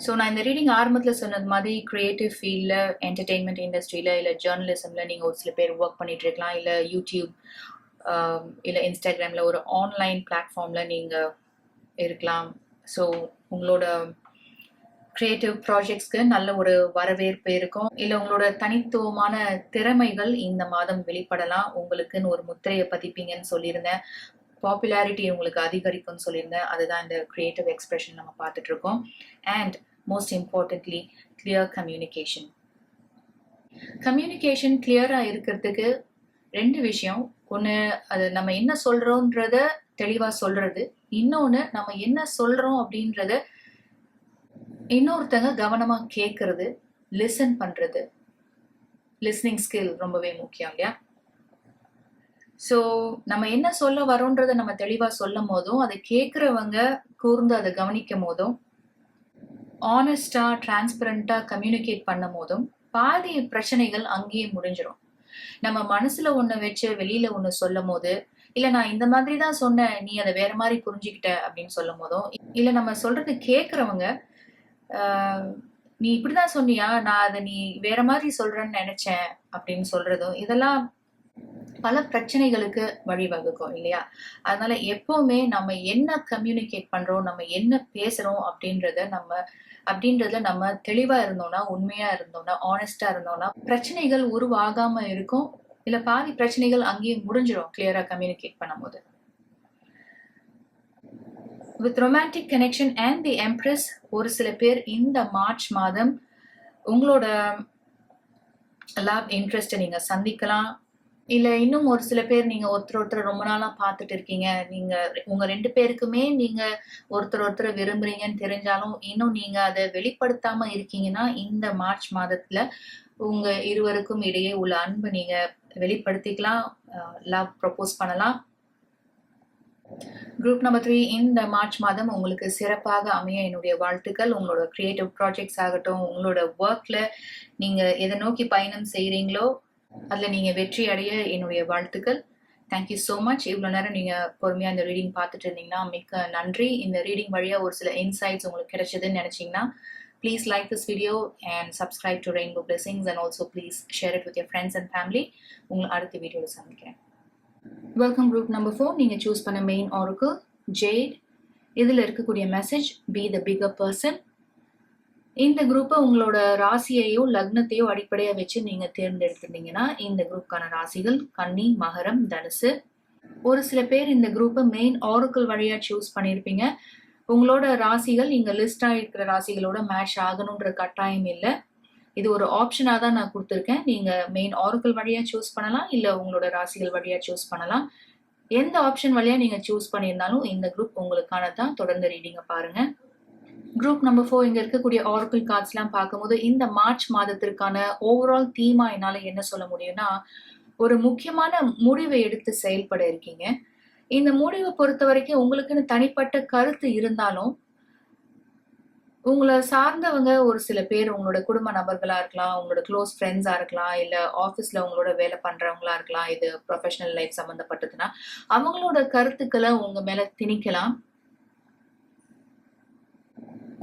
So நான் இந்த ரீடிங் ஆரம்பத்தில் சொன்னது மாதிரி கிரியேட்டிவ் ஃபீல்டில், என்டர்டெயின்மெண்ட் இண்டஸ்ட்ரியில், இல்லை ஜேர்னலிசமில் நீங்கள் ஒரு சில பேர் ஒர்க் பண்ணிட்டு இருக்கலாம். இல்லை யூடியூப், இல்லை இன்ஸ்டாகிராமில் ஒரு ஆன்லைன் பிளாட்ஃபார்மில் நீங்கள் இருக்கலாம். ஸோ உங்களோட கிரியேட்டிவ் ப்ராஜெக்ட்ஸ்க்கு நல்ல ஒரு வரவேற்பு இருக்கும். இல்லை உங்களோட தனித்துவமான திறமைகள் இந்த மாதம் வெளிப்படலாம். உங்களுக்குன்னு ஒரு முத்திரையை பதிப்பீங்கன்னு சொல்லியிருந்தேன். பாப்புலாரிட்டி உங்களுக்கு அதிகரிக்கும்னு சொல்லியிருந்தேன். அதுதான் இந்த கிரியேட்டிவ் எக்ஸ்பிரஷன் நம்ம பார்த்துட்டு இருக்கோம். And most importantly clear communication. Communication கிளியராக இருக்கிறதுக்கு 2 விஷயம். ஒன்று, அது நம்ம என்ன சொல்கிறோன்றத தெளிவாக சொல்கிறது. இன்னொன்று, நம்ம என்ன சொல்கிறோம் அப்படின்றத இன்னொருத்தங்க கவனமாக கேட்கறது, லிசன் பண்ணுறது. லிஸ்னிங் ஸ்கில் ரொம்பவே முக்கியம் இல்லையா? ஸோ நம்ம என்ன சொல்ல வரோன்றதை நம்ம தெளிவாக சொல்லும் போதும், அதை கேட்குறவங்க கூர்ந்து அதை கவனிக்கும் போதும், ஆனஸ்டாக டிரான்ஸ்பரண்டாக கம்யூனிகேட் பண்ணும் போதும் பாதி பிரச்சனைகள் அங்கேயே முடிஞ்சிடும். நம்ம மனசுல ஒன்று வச்சு வெளியில ஒன்று சொல்லும் போது, இல்லை நான் இந்த மாதிரி தான் சொன்னேன், நீ அதை வேற மாதிரி புரிஞ்சுக்கிட்ட அப்படின்னு சொல்லும் போதும், இல்லை நம்ம சொல்றது கேட்குறவங்க நீ இப்படிதான் சொன்னியா, நான் அதை நீ வேற மாதிரி சொல்றேன்னு நினைச்சேன் அப்படின்னு சொல்றதும், இதெல்லாம் பல பிரச்சனைகளுக்கு வழிவகுக்கும் இல்லையா? அதனால எப்பவுமே நம்ம என்ன கம்யூனிகேட் பண்றோம், நம்ம என்ன பேசுறோம் அப்படின்றதுல நம்ம தெளிவா இருந்தோம்னா, உண்மையா இருந்தோம்னா, ஆனஸ்டா இருந்தோம்னா பிரச்சனைகள் உருவாகாம இருக்கும். இல்ல பாதி பிரச்சனைகள் அங்கேயே முடிஞ்சிடும் கிளியரா கம்யூனிகேட் பண்ணும்போது. With romantic connection and the embrace, ஒரு சில பேர் இந்த மார்ச் மாதம் உங்களோட லவ் இன்ட்ரெஸ்ட்டை நீங்க சந்திக்கலாம். இல்ல இன்னும் ஒரு சில பேர் நீங்க ஒருத்தர் ரொம்ப நாளா பார்த்துட்டு இருக்கீங்க. நீங்க உங்க 2 பேருக்குமே நீங்க ஒருத்தர் விரும்புறீங்கன்னு தெரிஞ்சாலும் இன்னும் நீங்க அதை வெளிப்படுத்தாம இருக்கீங்கன்னா, இந்த மார்ச் மாதத்துல உங்க இருவருக்கும் இடையே உள்ள அன்பு நீங்க வெளிப்படுத்திக்கலாம். லவ் ப்ரப்போஸ் பண்ணலாம். குரூப் நம்பர் 3, இந்த மார்ச் மாதம் உங்களுக்கு சிறப்பாக அமைய என்னுடைய வாழ்த்துக்கள். உங்களோட கிரியேட்டிவ் ப்ராஜெக்ட்ஸ் ஆகட்டும், உங்களோட ஒர்க்ல நீங்க எதை நோக்கி பயணம் செய்றீங்களோ அதுல நீங்க வெற்றி அடைய என்னுடைய வாழ்த்துக்கள். Thank you so much. இவ்வளோ நேரம் நீங்க பொறுமையா இந்த ரீடிங் பார்த்துட்டு இருந்தீங்கன்னா மிக்க நன்றி. இந்த ரீடிங் வழியா ஒரு சில இன்சைட்ஸ் உங்களுக்கு கிடைச்சதுன்னு நினைச்சீங்கன்னா, please like this video and subscribe to Rainbow Blessings, and also please share it with your friends and family. உங்களை அடுத்த வீடியோவில் சந்திக்கிறேன். Welcome group number 4. நீங்க சூஸ் பண்ண மெயின் ஆரக்கிள் ஜேட். இதுல இருக்கக்கூடிய message, be the figure person. இந்த குரூப்பை உங்களோட ராசியையோ லக்னத்தையோ அடிப்படையா வச்சு நீங்க தேர்ந்தெடுத்திருந்தீங்கன்னா, இந்த குரூப்கான ராசிகள் கன்னி, மகரம், தனுசு. ஒரு சில பேர் இந்த குரூப்பை மெயின் ஆரக்கிள் வழியா சூஸ் பண்ணியிருப்பீங்க. உங்களோட ராசிகள் நீங்க லிஸ்ட் ஆகிருக்கிற ராசிகளோட மேட்ச் ஆகணுன்ற கட்டாயம் இல்லை. இது ஒரு ஆப்ஷனா தான் நான் கொடுத்துருக்கேன். நீங்க மெயின் ஆரக்கிள் வழியா சூஸ் பண்ணலாம், இல்ல உங்களோட ராசிகள் வழியா சூஸ் பண்ணலாம். எந்த ஆப்ஷன் வழியா நீங்க சூஸ் பண்ணியிருந்தாலும் இந்த குரூப் உங்களுக்கான தான். தொடர்ந்து ரீடிங்க பாருங்க. குரூப் நம்பர் 4 இங்க இருக்கக்கூடிய ஆரக்கிள் கார்ட்ஸ்லாம் பார்க்கும்போது இந்த மார்ச் மாதத்திற்கான ஓவரால் தீமா என்னால என்ன சொல்ல முடியும்னா, ஒரு முக்கியமான முடிவை எடுத்து செயல்பட இருக்கீங்க. இந்த முடிவை பொறுத்த வரைக்கும் உங்களுக்குன்னு தனிப்பட்ட கருத்து இருந்தாலும், உங்கள சார்ந்தவங்க ஒரு சில பேர் உங்களோட குடும்ப நபர்களா இருக்கலாம், உங்களோட க்ளோஸ் ஃப்ரெண்ட்ஸா இருக்கலாம், இல்ல ஆஃபீஸ்ல உங்களோட வேலை பண்றவங்களா இருக்கலாம். இது ப்ரொஃபஷனல் லைஃப் சம்மந்தப்பட்டதுன்னா, அவங்களோட கருத்துக்கள உங்க மேல திணிக்கலாம்.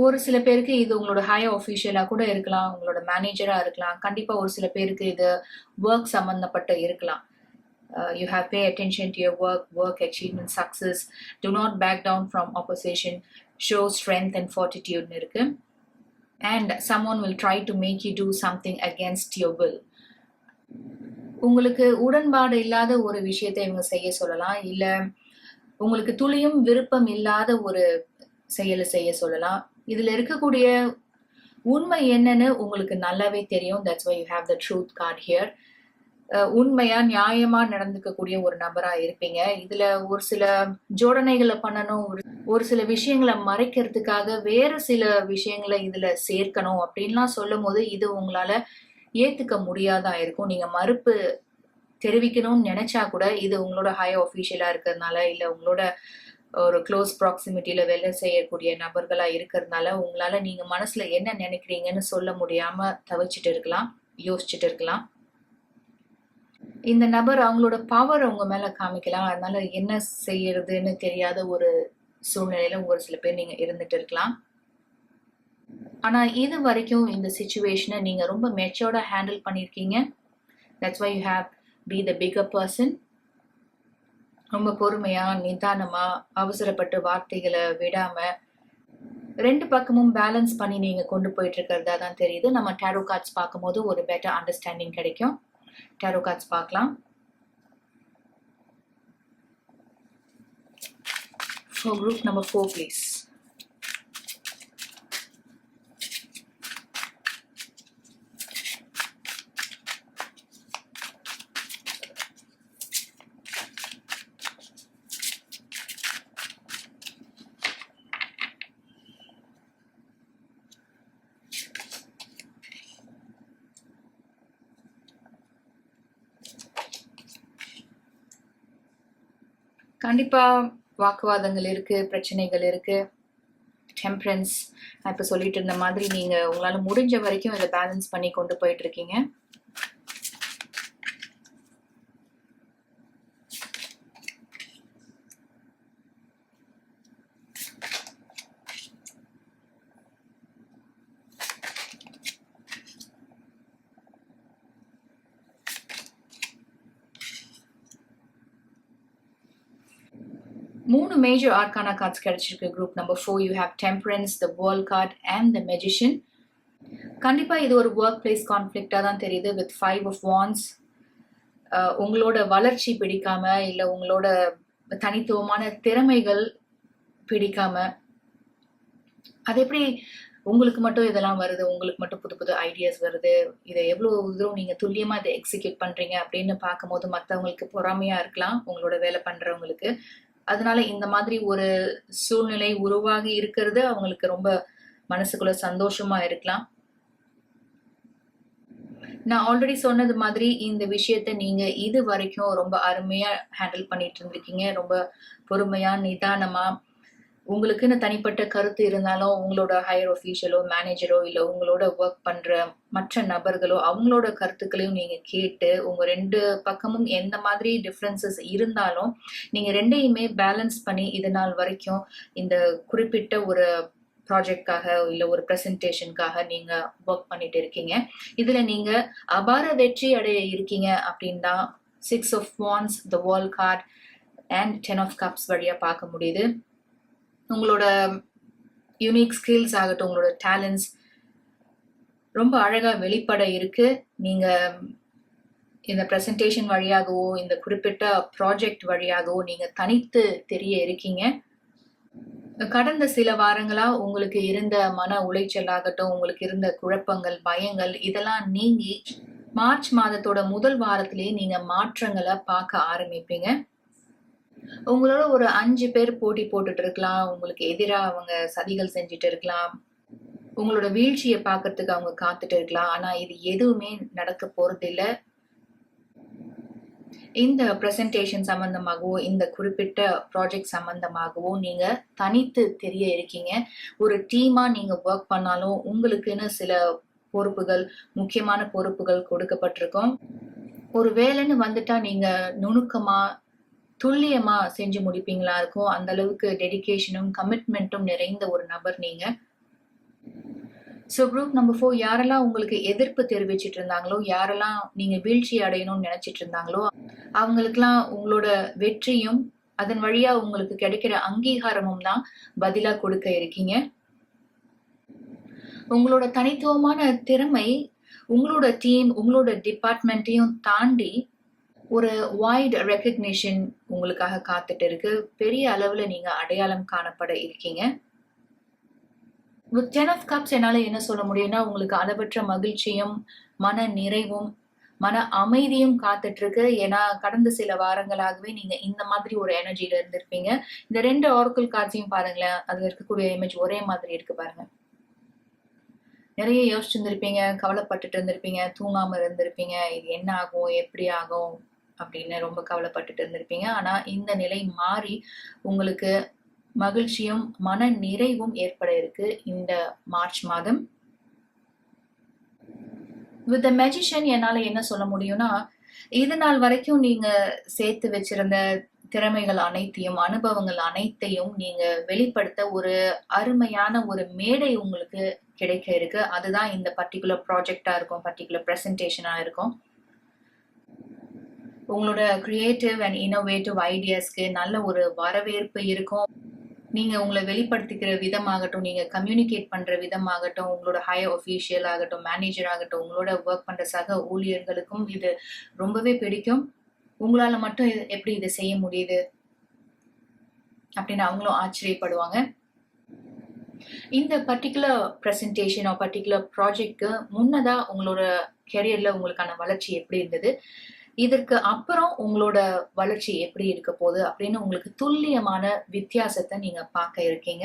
ஒரு சில பேருக்கு இது உங்களோட ஹையர் ஆஃபீஷியலா கூட இருக்கலாம், உங்களோட மேனேஜரா இருக்கலாம். கண்டிப்பா ஒரு சில பேருக்கு இது ஒர்க் சம்மந்தப்பட்ட இருக்கலாம். You have pay attention to your work achievement, success. Do not back down from opposition. Show strength and fortitude இருக்கு. And someone will try to make you do something against your will. உங்களுக்கு உடன்பாடு இல்லாத ஒரு விஷயத்தை இவங்க செய்ய சொல்லலாம், இல்ல உங்களுக்கு துளியும் விருப்பம் இல்லாத ஒரு செயலை செய்ய சொல்லலாம். இதுல இருக்கக்கூடிய உண்மை என்னன்னு உங்களுக்கு நல்லாவே தெரியும். That's why you have the truth card here. உண்மையா நியாயமா நடந்துக்கக்கூடிய ஒரு நபரா இருப்பீங்க. இதுல ஒரு சில ஜோடனைகளை பண்ணணும், ஒரு சில விஷயங்களை மறைக்கிறதுக்காக வேற சில விஷயங்களை இதுல சேர்க்கணும் அப்படின்லாம் சொல்லும் போது இது உங்களால ஏத்துக்க முடியாதா இருக்கும். நீங்க மறுப்பு தெரிவிக்கணும்னு நினைச்சா கூட இது உங்களோட ஹையர் ஆஃபீஷியலா இருக்கிறதுனால, இல்ல உங்களோட ஒரு க்ளோஸ் ப்ராக்சிமிட்டியில வேலை செய்யக்கூடிய நபர்களா இருக்கிறதுனால உங்களால நீங்க மனசுல என்ன நினைக்கிறீங்கன்னு சொல்ல முடியாம தவிச்சிட்டு இருக்கலாம், யோசிச்சுட்டு இருக்கலாம். இந்த நபர் அவங்களோட பவர் உங்க மேல காமிக்கலாம். அதனால என்ன செய்யறதுன்னு தெரியாத ஒரு சூழ்நிலையில ஒரு சில பேர் நீங்க இருந்துட்டு இருக்கலாம். ஆனா இது வரைக்கும் இந்த சிச்சுவேஷனை நீங்க ரொம்ப மெச்சோர்டா ஹேண்டில் பண்ணிருக்கீங்க. That's why you have be the bigger person. ரொம்ப பொறுமையா, நிதானமா, அவசரப்பட்டு வார்த்தைகளை விடாம ரெண்டு பக்கமும் பேலன்ஸ் பண்ணி நீங்க கொண்டு போயிட்டு இருக்கிறதா தான் தெரியுது. நம்ம டாரோ கார்ட்ஸ் பார்க்கும்போது ஒரு பெட்டர் அண்டர்ஸ்டாண்டிங் கிடைக்கும். டாரோ கார்ட்ஸ் பார்க்கலாம். For group number 4, please. கண்டிப்பா வாக்குவாதங்கள் இருக்கு, பிரச்சனைகள் இருக்கு. டெம்பரன்ஸ் நான் இப்ப சொல்லிட்டு இருந்த மாதிரி நீங்க உங்களால முடிஞ்ச வரைக்கும் இதை பேலன்ஸ் பண்ணி கொண்டு போயிட்டு இருக்கீங்க. மூணு மேஜர் ஆர்கானா கார்ட்ஸ் கிடைச்சிருக்கு. Group number 4 you have temperance, the world card and the magician. கண்டிப்பா இது ஒரு ஒர்க் பிளேஸ் கான்ஃபிளிக்டா தான் தெரியுது. வித் 5 of wands உங்களோட வளர்ச்சி பிடிக்காம, இல்ல உங்களோட தனித்துவமான திறமைகள் பிடிக்காம, அது எப்படி உங்களுக்கு மட்டும் இதெல்லாம் வருது, உங்களுக்கு மட்டும் புது புது ஐடியாஸ் வருது, இதை எவ்வளவு தூரம் நீங்க துல்லியமா இதை எக்ஸிக்யூட் பண்றீங்க அப்படின்னு பார்க்கும்போது மற்றவங்களுக்கு பொறாமையா இருக்கலாம், உங்களோட வேலை பண்றவங்களுக்கு. அதனால இந்த மாதிரி ஒரு சூழ்நிலை உருவாகி இருக்கிறது அவங்களுக்கு ரொம்ப மனசுக்குள்ள சந்தோஷமா இருக்கலாம். நான் ஆல்ரெடி சொன்னது மாதிரி இந்த விஷயத்த நீங்க இது வரைக்கும் ரொம்ப அருமையா ஹேண்டில் பண்ணிட்டு இருந்திருக்கீங்க. ரொம்ப பொறுமையா, நிதானமா, உங்களுக்குன்னு தனிப்பட்ட கருத்து இருந்தாலும் உங்களோட ஹையர் ஆஃபீஷியலோ, மேனேஜரோ, இல்ல உங்களோட ஒர்க் பண்ற மற்ற நபர்களோ அவங்களோட கருத்துக்களையும் நீங்க கேட்டு, உங்க ரெண்டு பக்கமும் எந்த மாதிரி டிஃபரன்சஸ் இருந்தாலும் நீங்க ரெண்டையுமே பேலன்ஸ் பண்ணி இது நாள் வரைக்கும் இந்த குறிப்பிட்ட ஒரு ப்ராஜெக்ட்காக இல்ல ஒரு ப்ரெசன்டேஷனுக்காக நீங்க ஒர்க் பண்ணிட்டு இருக்கீங்க. இதுல நீங்க அபார வெற்றி அடைய இருக்கீங்க அப்படின்னு தான் 6 of wands, the world card and 10 of cups வழியா பார்க்க முடியுது. உங்களோட யூனிக் ஸ்கில்ஸ் ஆகட்டும், உங்களோட டேலண்ட்ஸ் ரொம்ப அழகா வெளிப்பட இருக்கு. நீங்க இந்த ப்ரெசன்டேஷன் வழியாகவோ, இந்த குறிப்பிட்ட ப்ராஜெக்ட் வழியாகவோ நீங்க தனித்து தெரிய இருக்கீங்க. கடந்த சில வாரங்களா உங்களுக்கு இருந்த மன உளைச்சல் ஆகட்டும், உங்களுக்கு இருந்த குழப்பங்கள், பயங்கள் இதெல்லாம் நீங்கி மார்ச் மாதத்தோட முதல் வாரத்திலேயே நீங்க மாற்றங்களை பார்க்க ஆரம்பிப்பீங்க. உங்களோட ஒரு 5 பேர் போட்டி போட்டுட்டு இருக்கலாம். உங்களுக்கு எதிரா அவங்க சதிகள் செஞ்சுட்டு இருக்கலாம். உங்களோட வீழ்ச்சிய பார்க்கறதுக்கு அவங்க காத்துட்டு இருக்கலாம். ஆனா இது எதுவுமே நடக்க போறதில்ல. இந்த பிரசன்டேஷன் சம்பந்தமாகவோ, இந்த குறிப்பிட்ட ப்ராஜெக்ட் சம்பந்தமாகவோ நீங்க தனித்து தெரிய இருக்கீங்க. ஒரு டீமா நீங்க ஒர்க் பண்ணாலும் உங்களுக்குன்னு சில பொறுப்புகள், முக்கியமான பொறுப்புகள் கொடுக்கப்பட்டிருக்கும். ஒரு வேலைன்னு வந்துட்டா நீங்க நுணுக்கமா, துல்லியமா செஞ்சு முடிப்பீங்களா இருக்கும். அந்த அளவுக்கு டெடிகேஷனும், கமிட்மெண்ட்டும் நிறைந்த ஒரு நபர் நீங்க. ஸோ குரூப் நம்பர் 4 யாரெல்லாம் உங்களுக்கு எதிர்ப்பு தெரிவிச்சிட்டு இருந்தாங்களோ, யாரெல்லாம் நீங்க வீழ்ச்சி அடையணும்னு நினைச்சிட்டு இருந்தாங்களோ, அவங்களுக்கெல்லாம் உங்களோட வெற்றியும், அதன் வழியா உங்களுக்கு கிடைக்கிற அங்கீகாரமும் தான் பதிலா கொடுக்க இருக்கீங்க. உங்களோட தனித்துவமான திறமை உங்களோட டீம், உங்களோட டிபார்ட்மெண்ட்டையும் தாண்டி ஒரு வைட் ரெகக்னிஷன் உங்களுக்காக காத்துட்டு இருக்கு. பெரிய அளவுல நீங்க அடையாளம் காணப்பட இருக்கீங்க. வித் 10 ஆஃப் கப்ஸ் என்னால என்ன சொல்ல முடியும்னா, உங்களுக்கு அளவற்ற மகிழ்ச்சியும், மன நிறைவும், மன அமைதியும் காத்துட்டு இருக்கு. ஏன்னா கடந்த சில வாரங்களாகவே நீங்க இந்த மாதிரி ஒரு எனர்ஜில இருந்திருப்பீங்க. இந்த 2 ஆரக்கிள் கார்ட்ஸையும் பாருங்களேன். அதுல இருக்கக்கூடிய இமேஜ் ஒரே மாதிரி இருக்கு பாருங்க. நிறைய யோசிச்சிருந்திருப்பீங்க, கவலைப்பட்டுட்டு இருந்திருப்பீங்க, தூங்காம இருந்திருப்பீங்க. இது என்ன ஆகும், எப்படி ஆகும் அப்படின்னு ரொம்ப கவலைப்பட்டுட்டு இருந்திருப்பீங்க. ஆனா இந்த நிலை மாறி உங்களுக்கு மகிழ்ச்சியும் மன நிறைவும் ஏற்பட இருக்கு இந்த மார்ச் மாதம். வித் த மேஜிஷியன் என்னால என்ன சொல்ல முடியும்னா, இது நாள் வரைக்கும் நீங்க சேர்த்து வச்சிருந்த திறமைகள் அனைத்தையும், அனுபவங்கள் அனைத்தையும் நீங்க வெளிப்படுத்த ஒரு அருமையான ஒரு மேடை உங்களுக்கு கிடைக்க இருக்கு. அதுதான் இந்த பர்டிகுலர் ப்ராஜெக்டா இருக்கும், பர்டிகுலர் பிரசன்டேஷனா இருக்கும். உங்களோட கிரியேட்டிவ் அண்ட் இன்னோவேட்டிவ் ஐடியாஸ்க்கு நல்ல ஒரு வரவேற்பு இருக்கும். நீங்க உங்களை வெளிப்படுத்திக்கிற விதமாகட்டும், நீங்க கம்யூனிகேட் பண்ற விதமாகட்டும், உங்களோட ஹையர் ஒஃபீஷியல் ஆகட்டும், மேனேஜர் ஆகட்டும், உங்களோட ஒர்க் பண்ற சக ஊழியர்களுக்கும் இது ரொம்பவே பிடிக்கும். உங்களால மட்டும் எப்படி இதை செய்ய முடியுது அப்படின்னு அவங்களும் ஆச்சரியப்படுவாங்க. இந்த பர்டிகுலர் பிரசன்டேஷன் பர்டிகுலர் ப்ராஜெக்ட்க்கு முன்னதா உங்களோட கெரியர்ல உங்களுக்கான வளர்ச்சி எப்படி இருந்தது, இதற்கு அப்புறம் உங்களோட வளர்ச்சி எப்படி இருக்க போகுது அப்படின்னு உங்களுக்கு துல்லியமான வித்தியாசத்தை நீங்க பார்க்க இருக்கீங்க.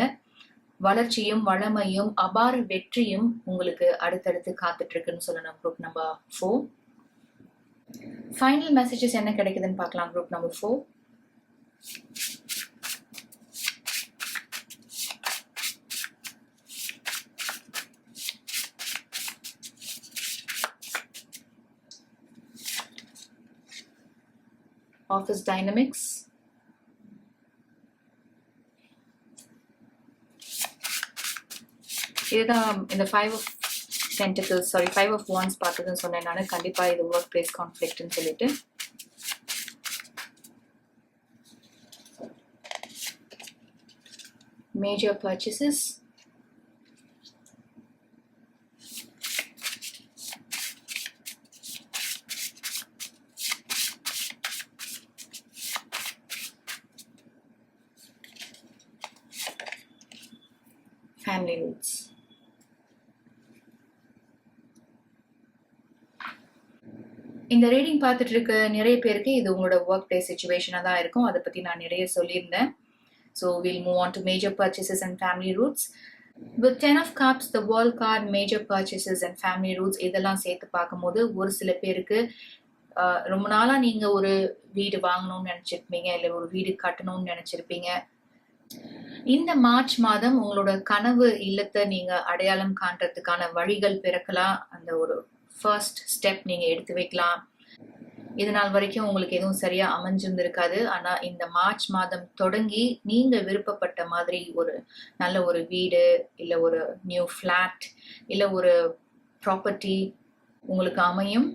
வளர்ச்சியும் வளமையும் அபார வெற்றியும் உங்களுக்கு அடுத்தடுத்து காத்துட்டு இருக்குன்னு சொல்லணும். குரூப் நம்பர் 4 ஃபைனல் மெசேஜஸ் என்ன கிடைக்குதுன்னு பார்க்கலாம். குரூப் நம்பர் 4 office dynamics, இதுதான் இந்த 5 of pentacles, 5 of wands பார்த்ததுன்னு சொன்னேன் நான். கண்டிப்பா இது ஒர்க் பிளேஸ் கான்ஃப்ளிக்ட்னு சொல்லிட்டு major purchases, family roots. இந்த ரீடிங் பார்த்துட்டு இருக்க நிறைய பேருக்கு இது உங்களோட ஒர்க் பிளேஸ் சிச்சுவேஷனா தான் இருக்கும். அதை பத்தி நான் நிறைய சொல்லியிருந்தேன். So we'll move on to major purchases and family roots. With 10 of cups, the world card, major purchases and family roots இதெல்லாம் சேர்த்து பார்க்கும்போது ஒரு சில பேருக்கு ரொம்ப நாளா நீங்க ஒரு வீடு வாங்கணும்னு நினைச்சிருப்பீங்க, இல்ல ஒரு வீடு கட்டணும்னு நினைச்சிருப்பீங்க. இந்த மார்ச் மாதம் உங்களோட கனவு இல்லத்தை நீங்க அடையாளம் காண்றதுக்கான வழிகள் பிறக்கலாம். அந்த ஒரு ஃபர்ஸ்ட் ஸ்டெப் நீங்க எடுத்து வைக்கலாம். இது நாள் வரைக்கும் உங்களுக்கு எதுவும் சரியா அமைஞ்சிருந்திருக்காது. ஆனா இந்த மார்ச் மாதம் தொடங்கி நீங்க விருப்பப்பட்ட மாதிரி ஒரு நல்ல ஒரு வீடு, இல்ல ஒரு நியூ ஃபிளாட், இல்ல ஒரு ப்ராப்பர்ட்டி உங்களுக்கு அமையும்.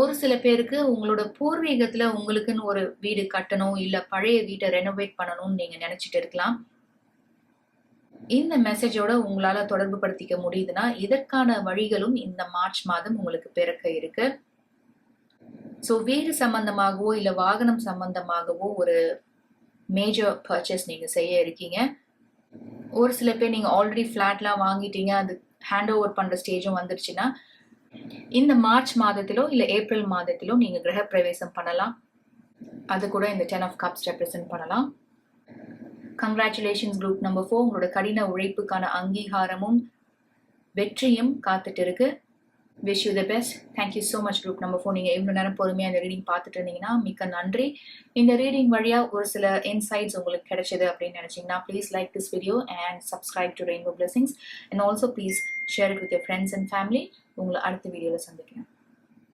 ஒரு சில பேருக்கு உங்களோட பூர்வீகத்துல உங்களுக்குன்னு ஒரு வீடு கட்டணும், இல்ல பழைய வீட்டை ரெனோவேட் பண்ணணும்னு நீங்க நினைச்சிட்டு இருக்கலாம். இந்த மெசேஜோட உங்களால தொடர்பு படுத்திக்க முடியுதுன்னா இதற்கான வழிகளும் இந்த மார்ச் மாதம் உங்களுக்கு பிறக்க இருக்கு. ஸோ வீடு சம்பந்தமாகவோ இல்ல வாகனம் சம்பந்தமாகவோ ஒரு மேஜர் பர்ச்சேஸ் நீங்க செய்ய இருக்கீங்க. ஒரு சில பேர் நீங்க ஆல்ரெடி ஃபிளாட்லாம் வாங்கிட்டீங்க, அது ஹேண்ட் ஓவர் பண்ற ஸ்டேஜும் வந்துருச்சுன்னா இந்த மார்ச் மாதத்திலோ இல்ல ஏப்ரல் மாதத்திலோ நீங்க கிரக பிரவேசம் பண்ணலாம். அது கூட இந்த 10 of cups ரெப்ரசென்ட் பண்ணலாம். கங்க்ராச்சுலேஷன்ஸ் குரூப் நம்பர் 4, உங்களோட கடின உழைப்புக்கான அங்கீகாரமும் வெற்றியும் காத்துட்டு இருக்கு. Wish you the best. Thank you so much group number 4. நீங்கள் இவ்வளோ நேரம் பொறுமையாக இந்த ரீடிங் பார்த்துட்டு இருந்தீங்கன்னா மிக்க நன்றி. இந்த ரீடிங் வழியாக ஒரு சில இன்சைட்ஸ் உங்களுக்கு கிடைச்சது அப்படின்னு நினச்சிங்கன்னா please like this video and subscribe to rainbow blessings and also please share it with your friends and family. உங்களை அடுத்த வீடியோவில் சந்திக்கிறேன்.